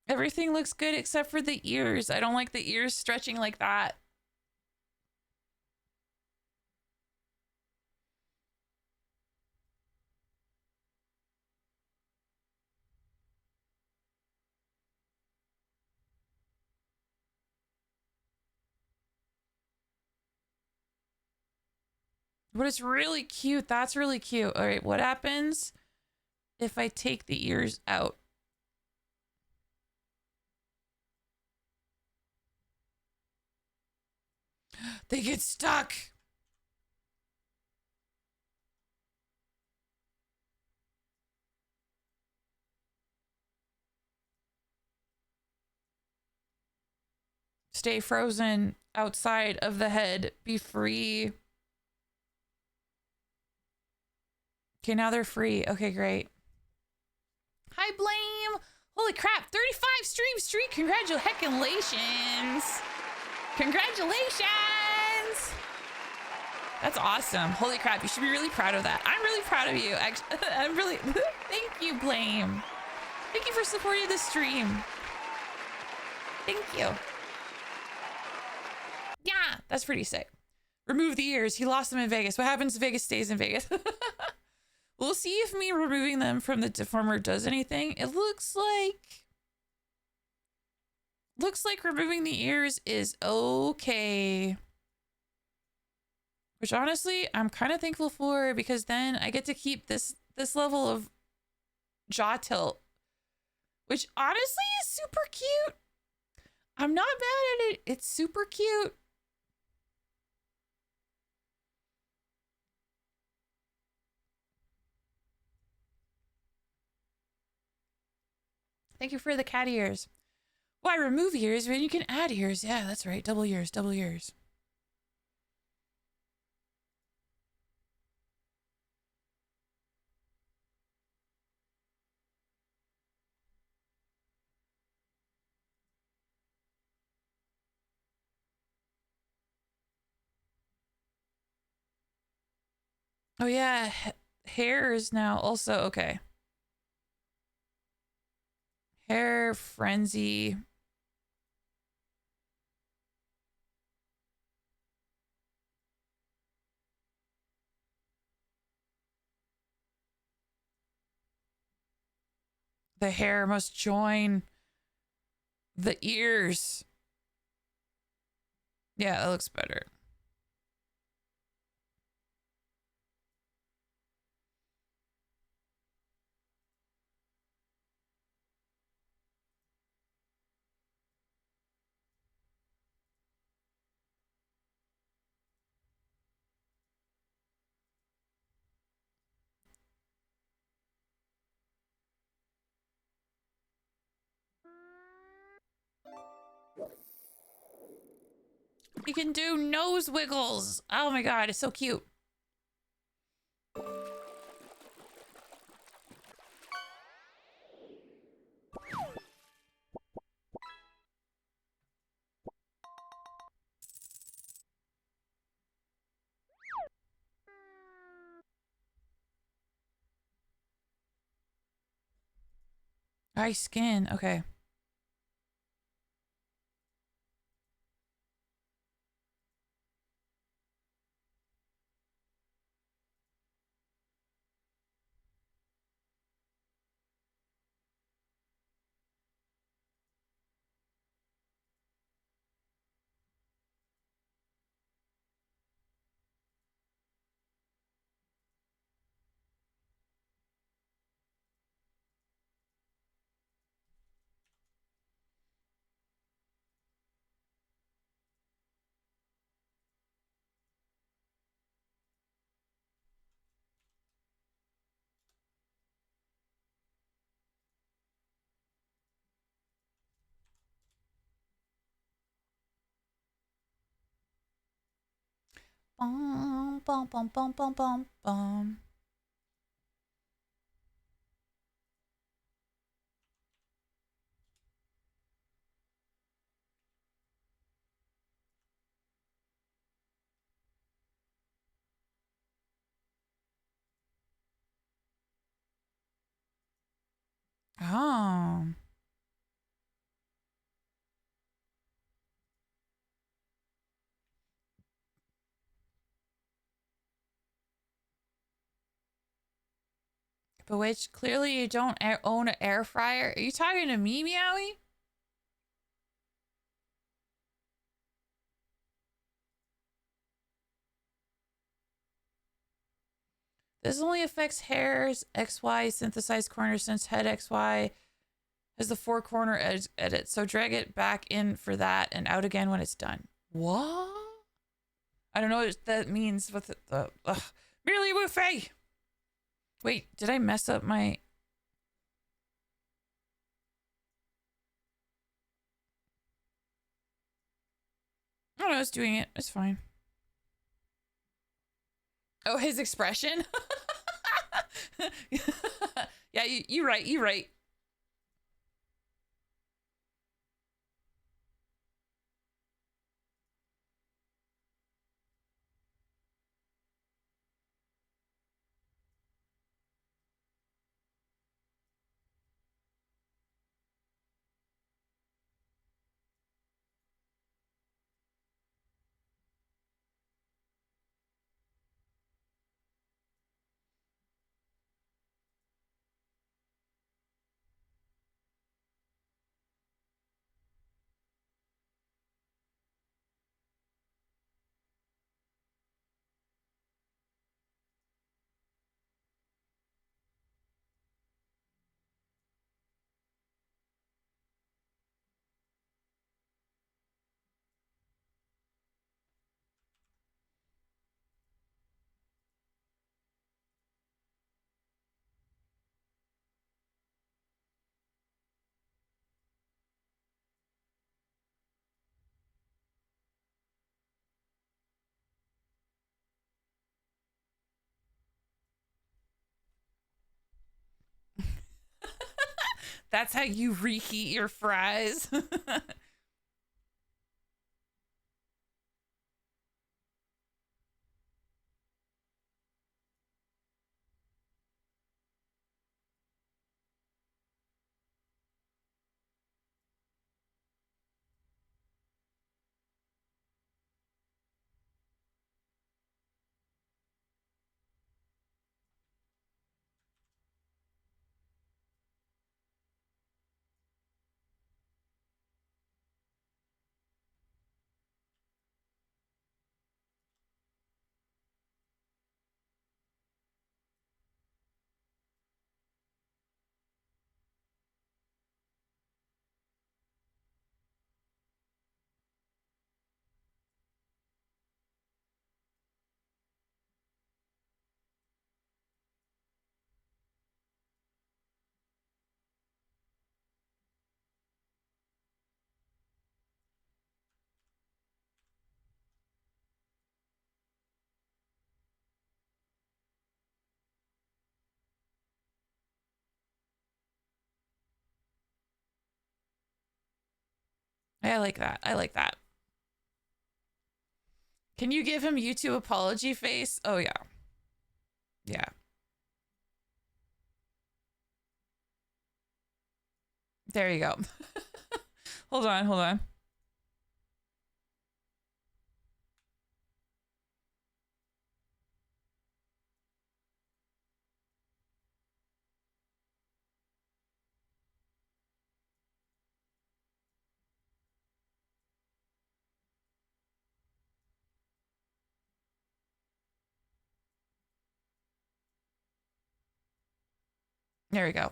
Everything looks good except for the ears. I don't like the ears stretching like that. But it's really cute. That's really cute. All right, what happens if I take the ears out? They get stuck. Stay frozen outside of the head. Be free. Okay, now they're free. Okay, great. Hi, Blame. Holy crap, 35 stream streak. Congratulations. Congratulations. That's awesome. Holy crap, you should be really proud of that. I'm really proud of you. Actually, I'm really, thank you, Blame. Thank you for supporting the stream. Thank you. Yeah, that's pretty sick. Remove the ears. He lost them in Vegas. What happens if Vegas stays in Vegas? We'll see if me removing them from the deformer does anything. It looks like removing the ears is okay. Which honestly, I'm kind of thankful for because then I get to keep this level of jaw tilt, which honestly is super cute. I'm not mad at it. It's super cute. Thank you for the cat ears. Why remove ears when you can add ears? Yeah, that's right. Double ears, double ears. Oh yeah, hair is now also okay. Hair frenzy. The hair must join the ears. Yeah, that looks better. He can do nose wiggles. Oh my god, it's so cute. Dry skin. Okay. Bum, bum, bum, bum, bum, bum, bum. Oh. But which clearly you don't own an air fryer. Are you talking to me, Meowie? This only affects hairs XY synthesized corner since head XY has the four corner edit. So drag it back in for that and out again when it's done. What? I don't know what that means with the merely buffet. Wait, did I mess up my? Oh no, it's doing it. It's fine. Oh, his expression. Yeah, you're right. You're right. That's how you reheat your fries. I like that. I like that. Can you give him YouTube apology face? Oh yeah. Yeah. There you go. Hold on, hold on. There we go.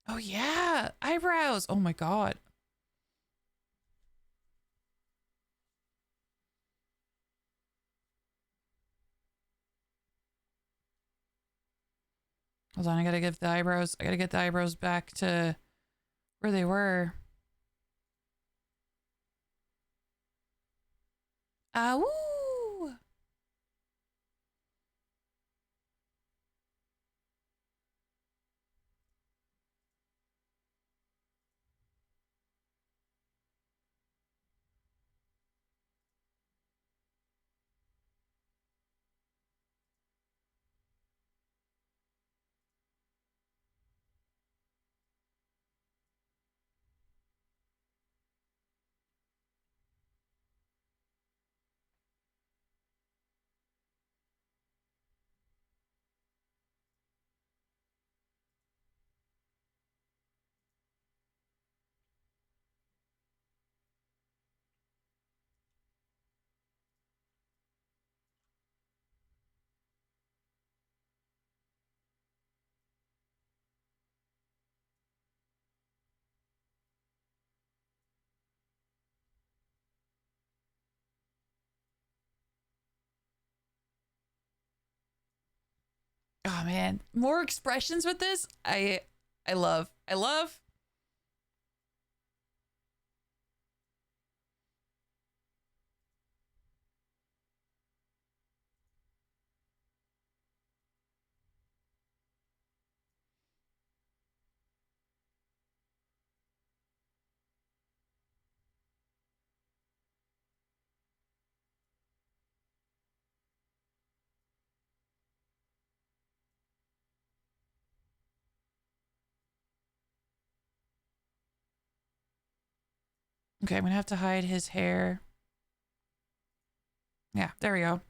Oh yeah, eyebrows. Oh my god. Hold on, I gotta give the eyebrows. I gotta get the eyebrows back to where they were. Ah woo! Oh man, more expressions with this. I love. I love. Okay, I'm gonna have to hide his hair. Yeah, there we go.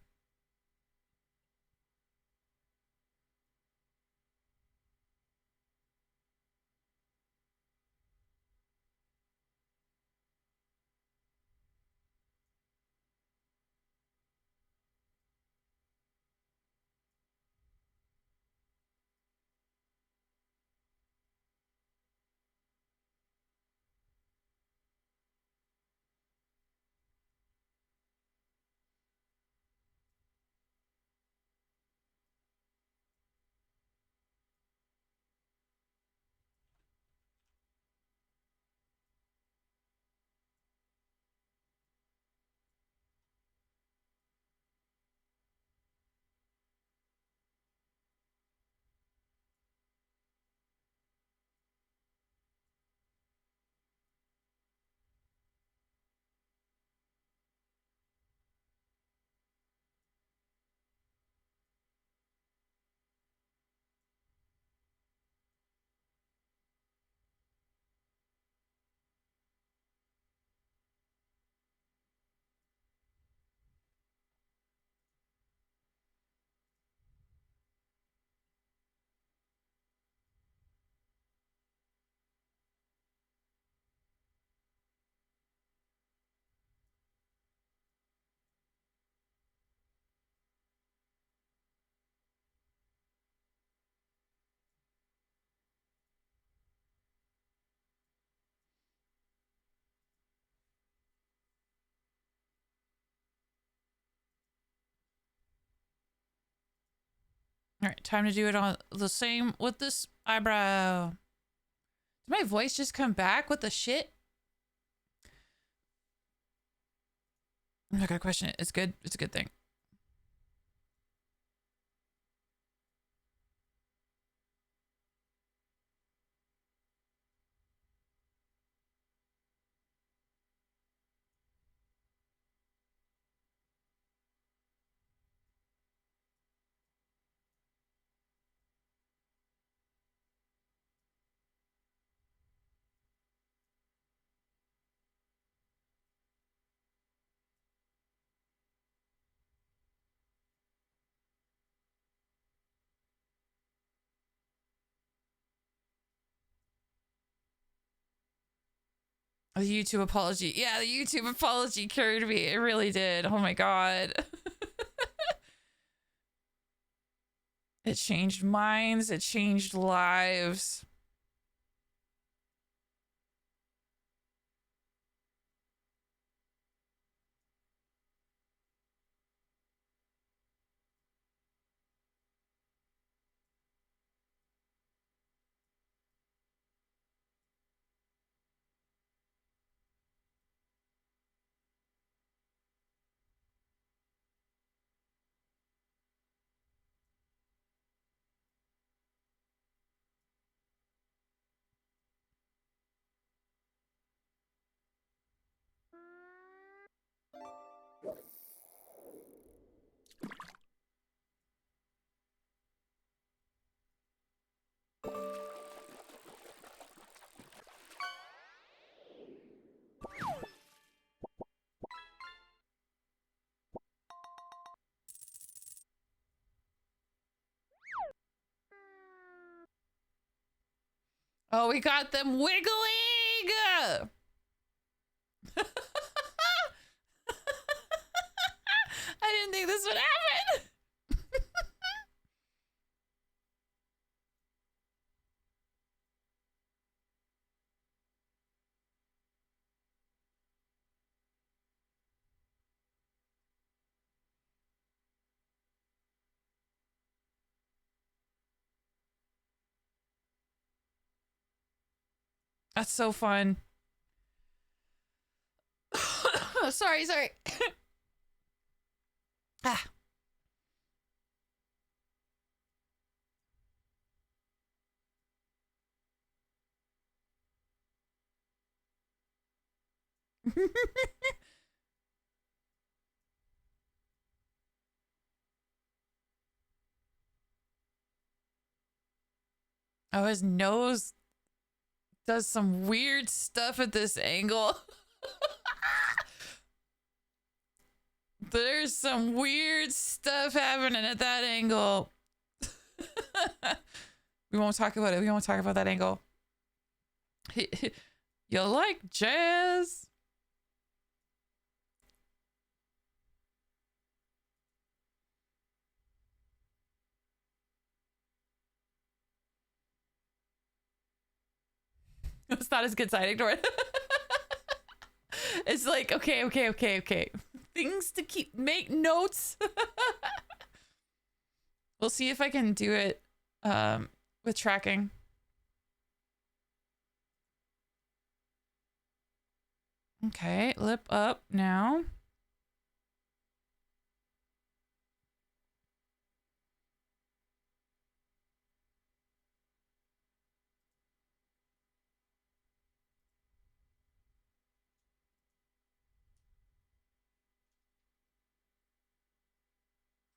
All right, time to do it on the same with this eyebrow. Did my voice just come back? What the shit? I'm not gonna question it. It's good. It's a good thing. The YouTube apology. Yeah, the YouTube apology carried me. It really did. Oh my god. It changed minds. It changed lives. Oh, we got them wiggling! I didn't think this would happen! That's so fun. Sorry. Ah. Oh, his nose does some weird stuff at this angle. There's some weird stuff happening at that angle. We won't talk about it. We won't talk about that angle. You like jazz? It's not as good side. Ignore it. It's like, okay. Things to keep, make notes. We'll see if I can do it with tracking. Okay, lip up now.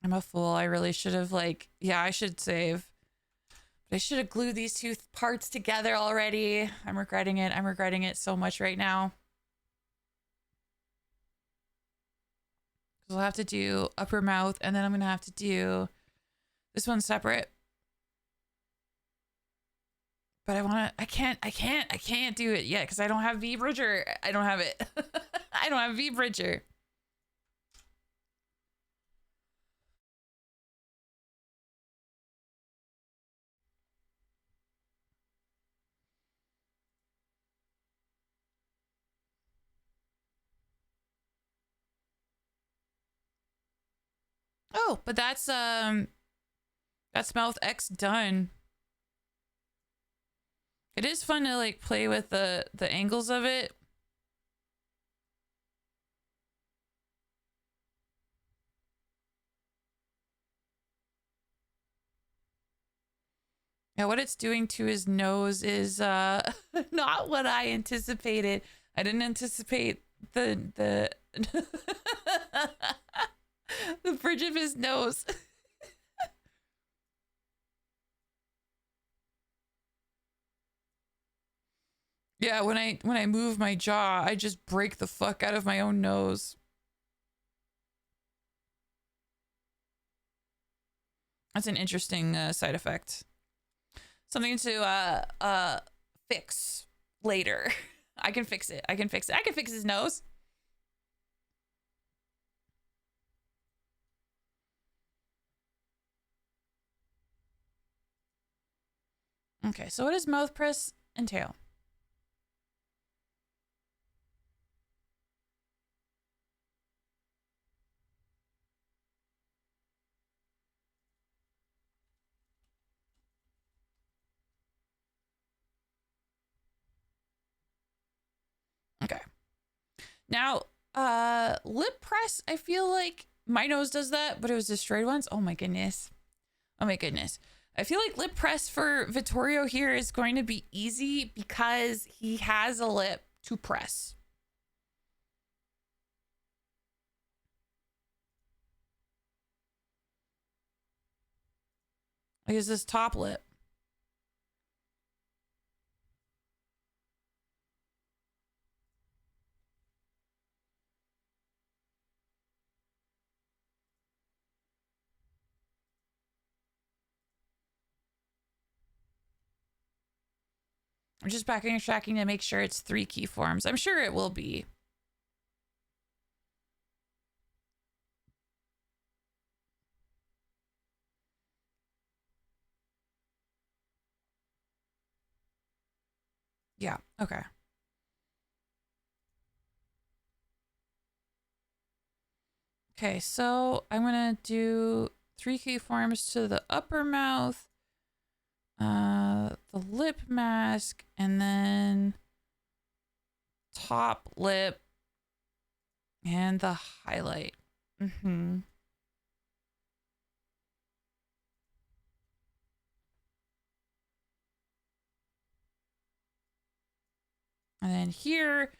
I'm a fool. I really should have yeah, I should save. But I should have glued these two parts together already. I'm regretting it. I'm regretting it so much right now. We'll have to do upper mouth and then I'm going to have to do this one separate. But I can't do it yet because I don't have V-Bridger. I don't have it. I don't have V-Bridger. Oh, but that's That's mouth X done. It is fun to like play with the angles of it. Yeah, what it's doing to his nose is not what I anticipated. I didn't anticipate the the bridge of his nose. Yeah, when I move my jaw, I just break the fuck out of my own nose. That's an interesting side effect. Something to fix later. I can fix it. I can fix it. I can fix his nose. Okay, so what does mouth press entail? Okay. Now, lip press, I feel like my nose does that, but it was destroyed once. Oh my goodness. Oh my goodness. I feel like lip press for Vittorio here is going to be easy because he has a lip to press. Like, is this top lip? I'm just backing and tracking to make sure it's 3 key forms. I'm sure it will be. Yeah, okay. Okay, so I'm gonna do 3 key forms to the upper mouth, the lip mask, and then top lip and the highlight. Mm-hmm. And then here,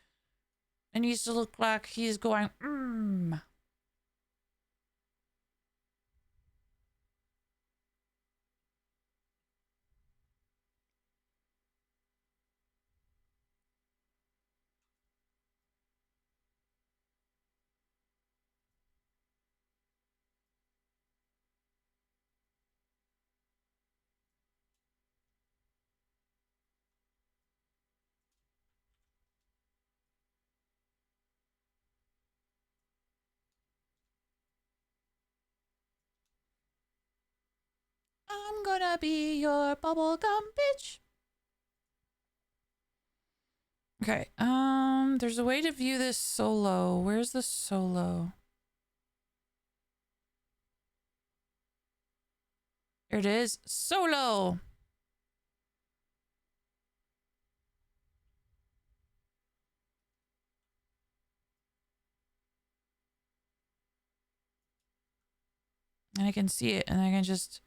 it needs to look like he's going, mmm. I'm gonna be your bubblegum bitch. Okay, there's a way to view this solo. Where's the solo? There it is. Solo. And I can see it and I can just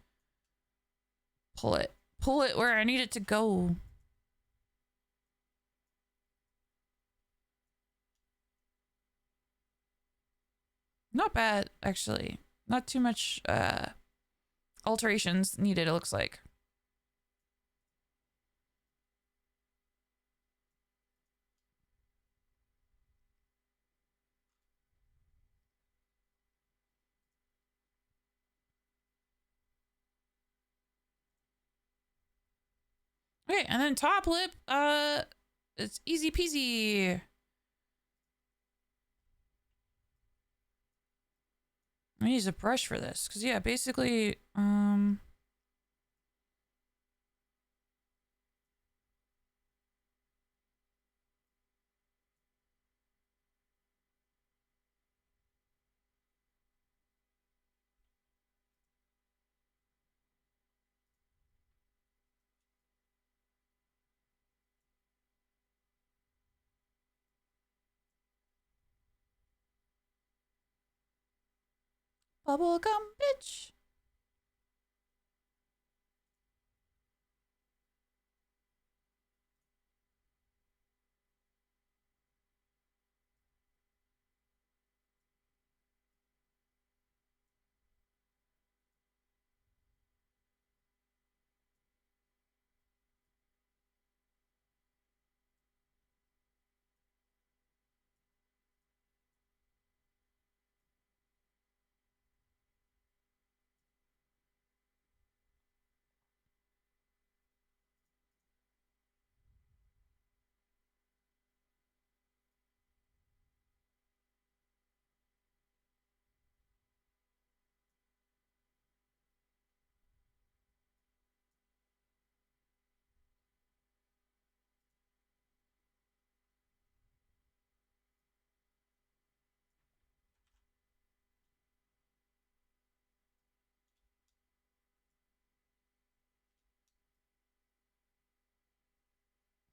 pull it. Pull it where I need it to go. Not bad, actually. Not too much alterations needed, it looks like. Okay, and then top lip, it's easy peasy. I use a brush for this, because yeah, basically, Bubblegum bitch.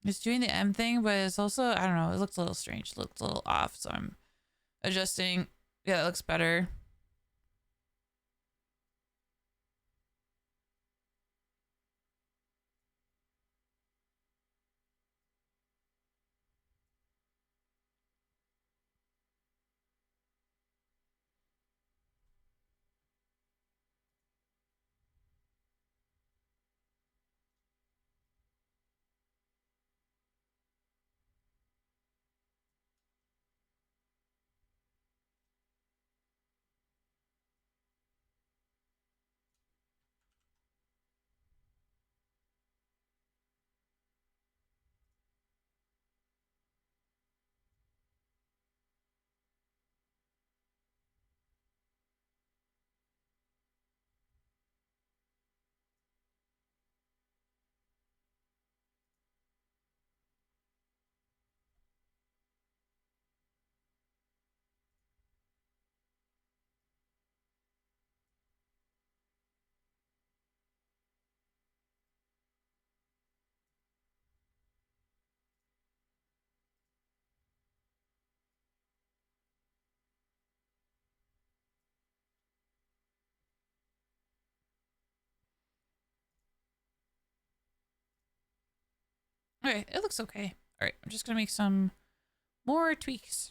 It's doing the M thing, but it's also, I don't know, it looks a little strange. It looks a little off, so I'm adjusting. Yeah, it looks better. Okay, it looks okay. All right, I'm just gonna make some more tweaks.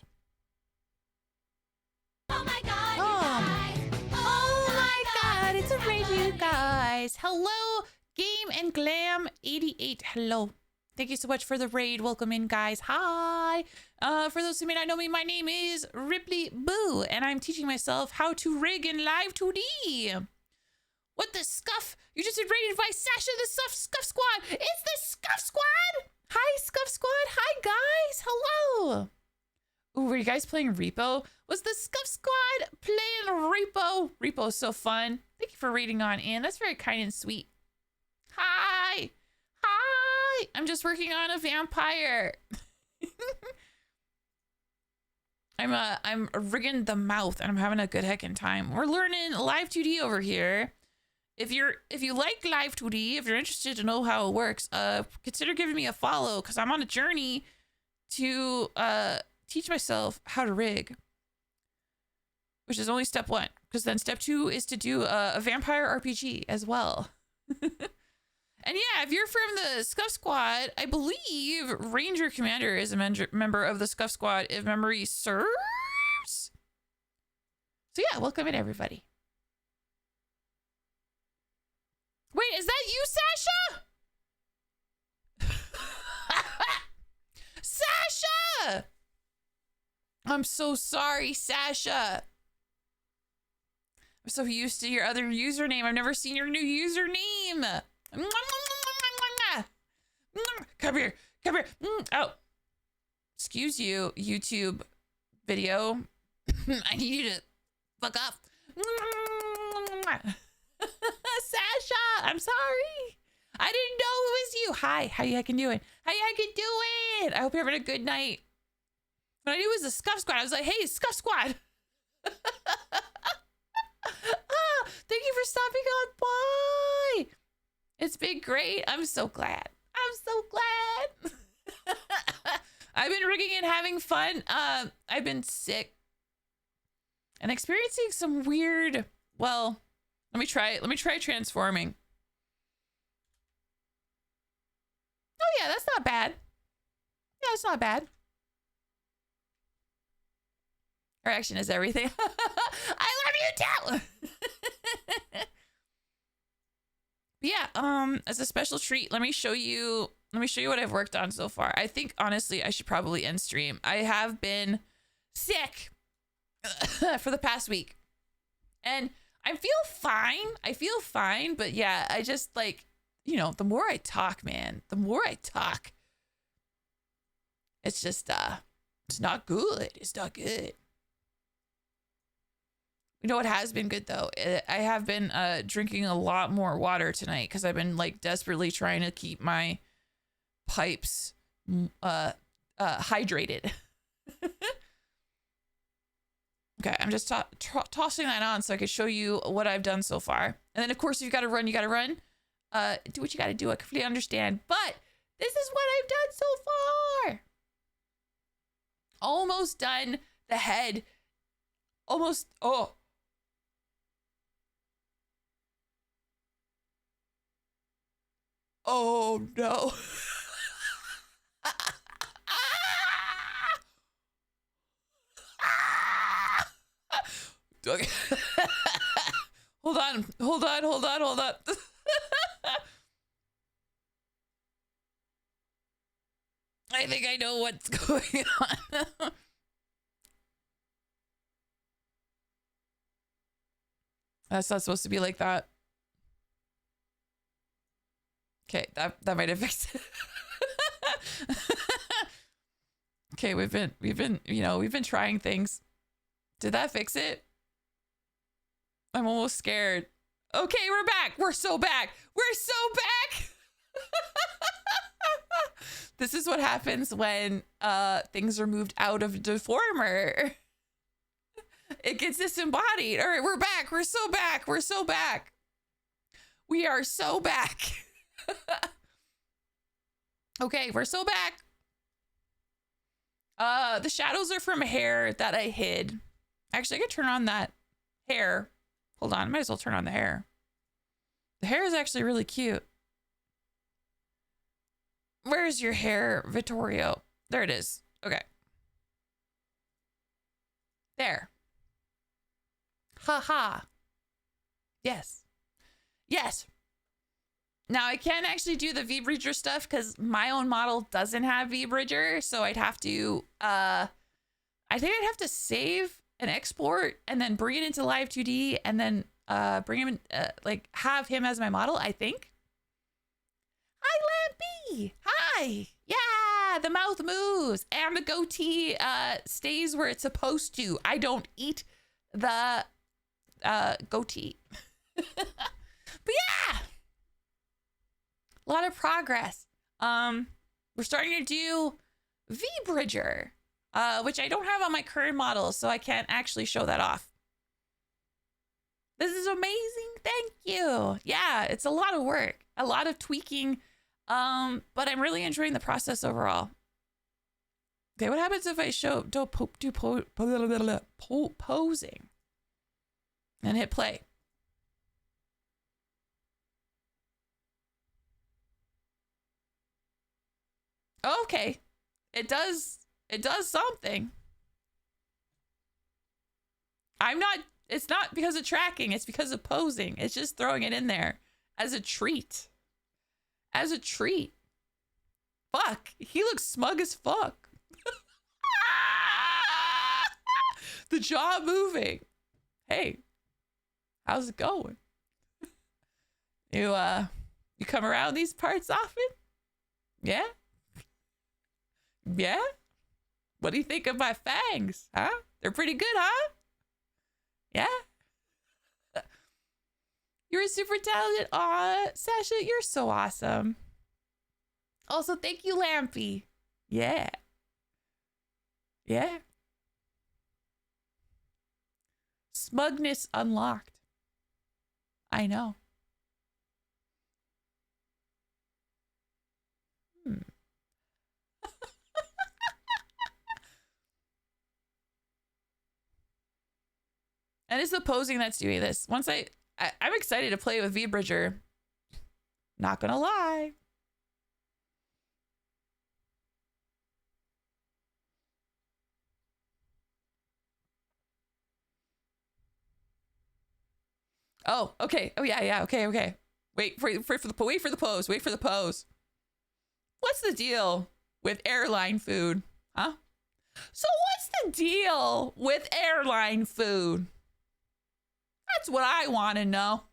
Oh my god, you guys! Oh my god, it's a raid, you guys. Hello, Game and Glam 88. Hello. Thank you so much for the raid. Welcome in, guys. Hi. For those who may not know me, my name is Ripley Boo, and I'm teaching myself how to rig in Live 2D. What the scuff? You just been raided by Sasha, the Scuff Squad. It's the Scuff Squad. Hi, Scuff Squad. Hi, guys. Hello. Ooh, were you guys playing Repo? Was the Scuff Squad playing Repo? Repo's so fun. Thank you for reading on in. That's very kind and sweet. Hi. Hi. I'm just working on a vampire. I'm rigging the mouth and I'm having a good heckin' time. We're learning Live 2D over here. If you like Live 2D, if you're interested to know how it works, consider giving me a follow because I'm on a journey to teach myself how to rig, which is only step 1, because then step 2 is to do a vampire RPG as well. And yeah, if you're from the Scuff Squad, I believe Ranger Commander is a member of the Scuff Squad, if memory serves. So yeah, welcome in, everybody. Wait, is that you, Sasha? Sasha! I'm so sorry, Sasha. I'm so used to your other username. I've never seen your new username. Come here. Come here. Oh. Excuse you, YouTube video. I need you to fuck off. Sasha, I'm sorry. I didn't know it was you. Hi, how you heckin' doing? How you heckin' doing? I hope you're having a good night. When I knew it was the Scuff Squad, I was like, hey, Scuff Squad. Thank you for stopping on by. It's been great. I'm so glad. I'm so glad. I've been rigging and having fun. I've been sick. and experiencing some weird, well, let me try transforming. Oh yeah, that's not bad. Yeah, it's not bad. Erection is everything. I love you too. Yeah, as a special treat, let me show you what I've worked on so far. I think honestly I should probably end stream. I have been sick for the past week. And I feel fine, but yeah, I just like, you know, the more I talk, man, the more I talk, it's just it's not good. It's not good. You know what has been good though? I have been drinking a lot more water tonight because I've been like desperately trying to keep my pipes hydrated. Okay, I'm just tossing that on so I can show you what I've done so far. And then of course if you gotta run, you gotta run. Do what you gotta do. I completely understand. But this is what I've done so far. Almost done the head. Almost, oh. Oh no. Okay. Hold on. I think I know what's going on. That's not supposed to be like that. Okay, that might have fixed it. Okay, we've been trying things. Did that fix it? I'm almost scared. Okay, we're back. We're so back. This is what happens when things are moved out of deformer. It gets disembodied. All right, we're back. We're so back. We are so back. Okay, we're so back. The shadows are from hair that I hid. Actually, I could turn on that hair. Hold on, I might as well turn on the hair. The hair is actually really cute. Where's your hair, Vittorio? There it is. Okay. There. Ha ha. Yes. Yes. Now I can't actually do the V-Bridger stuff because my own model doesn't have V-Bridger, so I'd have to I think I'd have to save and export and then bring it into Live 2D and then bring him in, like have him as my model, I think. Hi Lampy. Hi. Yeah, the mouth moves and the goatee stays where it's supposed to. I don't eat the goatee. But yeah. A lot of progress. We're starting to do V-Bridger, which I don't have on my current model, so I can't actually show that off. This is amazing. Thank you. Yeah, it's a lot of work, a lot of tweaking, but I'm really enjoying the process overall. Okay, what happens if I do posing and hit play? Okay, it does something. It's not because of tracking, it's because of posing. It's just throwing it in there as a treat. Fuck, he looks smug as fuck. The jaw moving. Hey, how's it going? You come around these parts often? Yeah? Yeah? What do you think of my fangs? Huh? They're pretty good, huh? Yeah? You're super talented. Aw, Sasha, you're so awesome. Also, thank you, Lampy. Yeah. Yeah. Smugness unlocked. I know. And it's the posing that's doing this. Once I'm excited to play with V-Bridger. Not gonna lie. Oh, okay. Oh yeah. Okay. Wait for the pose. Wait for the pose. What's the deal with airline food? Huh? So what's the deal with airline food? That's what I want to know.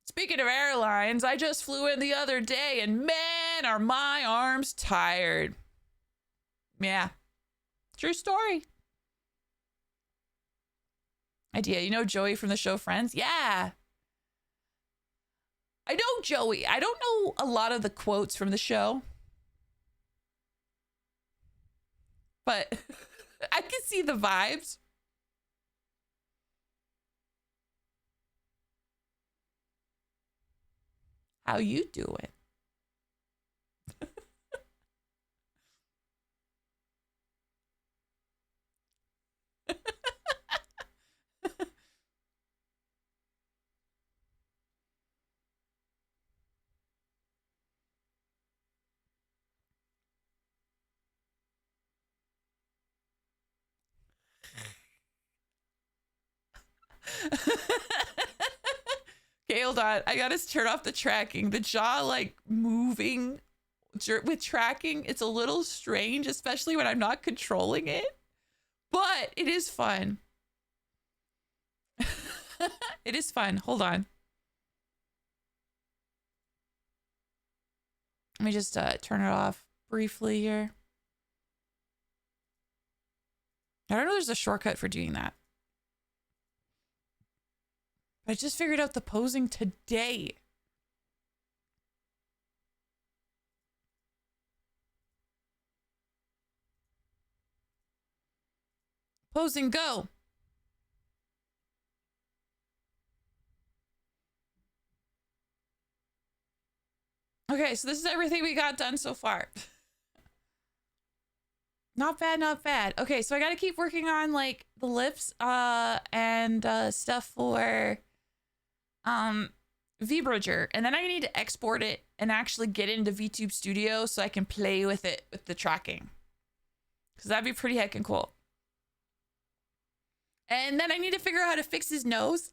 Speaking of airlines, I just flew in the other day and man, are my arms tired. Yeah. True story. Idea. You know Joey from the show Friends? Yeah. I know Joey. I don't know a lot of the quotes from the show. But I can see the vibes. How you doing? Okay, hold on. I gotta turn off the tracking. The jaw, like, moving with tracking, it's a little strange, especially when I'm not controlling it. But it is fun. It is fun. Hold on. Let me just turn it off briefly here. I don't know there's a shortcut for doing that. I just figured out the posing today. Posing, go. Okay, so this is everything we got done so far. Not bad, not bad. Okay, so I got to keep working on like the lips and stuff for V-Bridger, and then I need to export it and actually get into VTube Studio so I can play with it with the tracking, because that'd be pretty heckin' cool. And then I need to figure out how to fix his nose.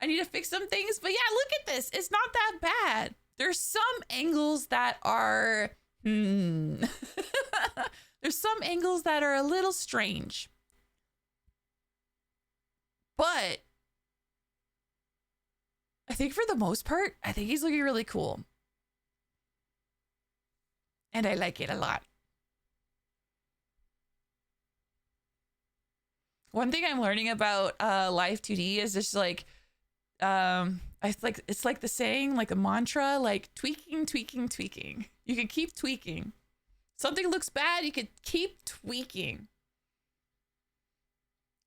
I need to fix some things, but yeah, look at this. It's not that bad. There's some angles that are there's some angles that are a little strange, but I think for the most part, I think he's looking really cool. And I like it a lot. One thing I'm learning about Live 2D is just like, it's like the saying, like a mantra, like tweaking. You can keep tweaking. Something looks bad, you can keep tweaking.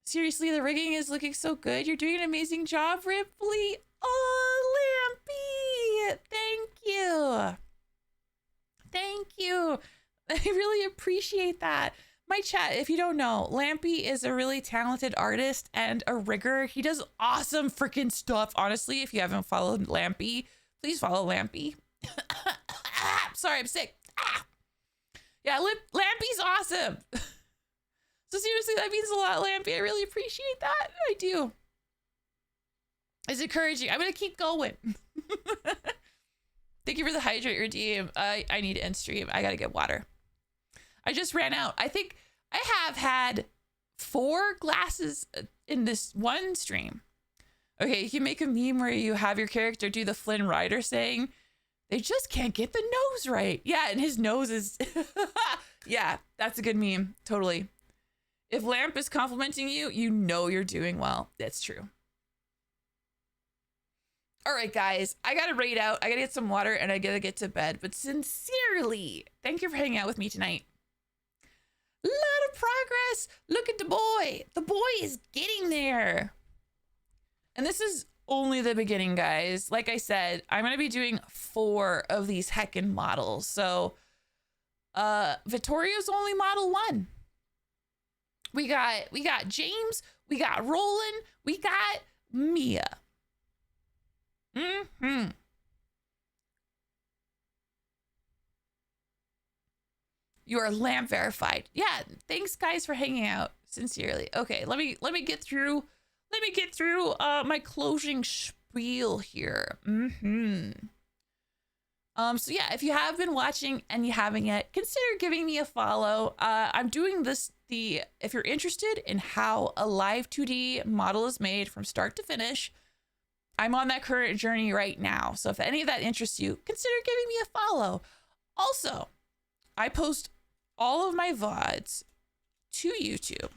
Seriously, the rigging is looking so good. You're doing an amazing job, Ripley. Oh, Lampy! Thank you. Thank you. I really appreciate that. My chat, if you don't know, Lampy is a really talented artist and a rigger. He does awesome freaking stuff. Honestly, if you haven't followed Lampy, please follow Lampy. Sorry, I'm sick. Yeah, Lampy's awesome. So seriously, that means a lot, Lampy. I really appreciate that. I do. It's encouraging. I'm going to keep going. Thank you for the hydrate redeem. I need to end stream. I got to get water. I just ran out. I think I have had 4 glasses in this one stream. Okay, you can make a meme where you have your character do the Flynn Rider saying, they just can't get the nose right. Yeah, and his nose is... Yeah, that's a good meme. Totally. If Lamp is complimenting you, you know you're doing well. That's true. All right, guys, I got to raid out. I got to get some water and I got to get to bed. But sincerely, thank you for hanging out with me tonight. A lot of progress. Look at the boy. The boy is getting there. And this is only the beginning, guys. Like I said, I'm going to be doing 4 of these heckin' models. So Vittorio's only model 1. We got James, we got Roland, we got Mia. You are lamp verified. Yeah, thanks guys for hanging out. Sincerely. Okay, let me get through my closing spiel here. So yeah, if you have been watching and you haven't yet, consider giving me a follow. I'm doing this if you're interested in how a live 2D model is made from start to finish, I'm on that current journey right now. So if any of that interests you, consider giving me a follow. Also, I post all of my VODs to YouTube.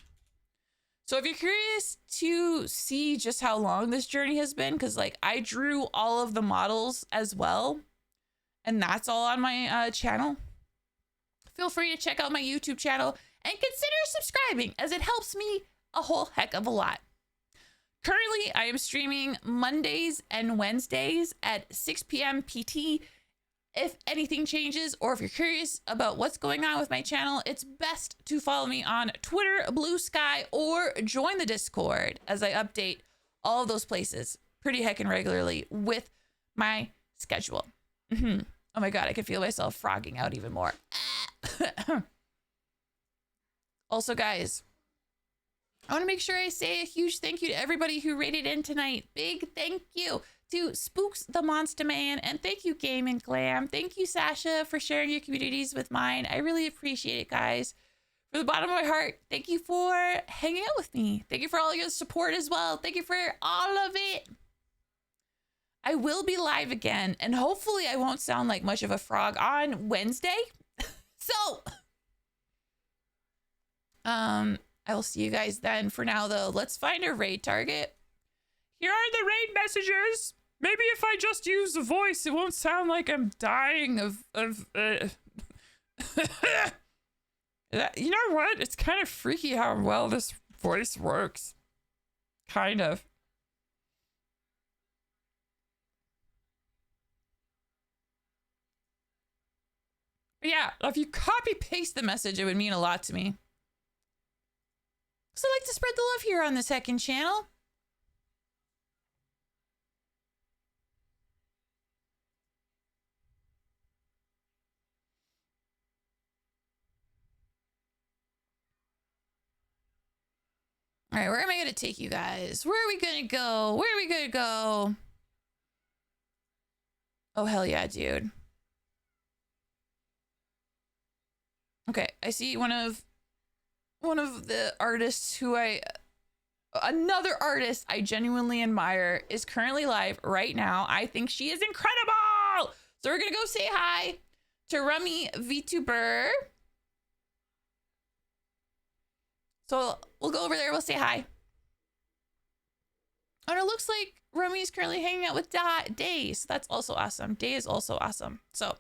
So if you're curious to see just how long this journey has been, because like I drew all of the models as well, and that's all on my channel, feel free to check out my YouTube channel and consider subscribing, as it helps me a whole heck of a lot. Currently, I am streaming Mondays and Wednesdays at 6 p.m. PT. If anything changes, or if you're curious about what's going on with my channel, it's best to follow me on Twitter, Blue Sky, or join the Discord, as I update all of those places pretty heckin' regularly with my schedule. Oh my god, I can feel myself frogging out even more. Also, guys, I want to make sure I say a huge thank you to everybody who rated in tonight. Big thank you to Spooks the Monster Man, and thank you Game and Glam. Thank you Sasha for sharing your communities with mine. I really appreciate it, guys. From the bottom of my heart, thank you for hanging out with me. Thank you for all your support as well. Thank you for all of it. I will be live again, and hopefully I won't sound like much of a frog on Wednesday. So I will see you guys then. For now though, let's find a raid target. Here are the raid messages. Maybe if I just use the voice, it won't sound like I'm dying of You know what? It's kind of freaky how well this voice works. Kind of. But yeah, if you copy paste the message, it would mean a lot to me. So I like to spread the love here on the second channel. All right, where am I going to take you guys? Where are we going to go? Where are we going to go? Oh, hell yeah, dude. Okay, I see one of the artists who another artist I genuinely admire is currently live right now. I think she is incredible. So we're going to go say hi to Rummy VTuber. So we'll go over there. We'll say hi. And it looks like Rummy is currently hanging out with Day. So that's also awesome. Day is also awesome. So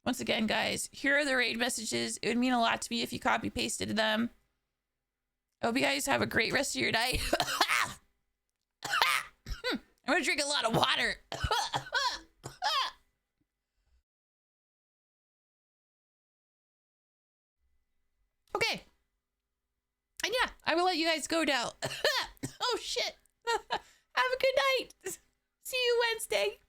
once again, guys, here are the raid messages. It would mean a lot to me if you copy pasted them. I hope you guys have a great rest of your night. I'm gonna drink a lot of water. Okay. And yeah, I will let you guys go now. Oh shit. Have a good night. See you Wednesday.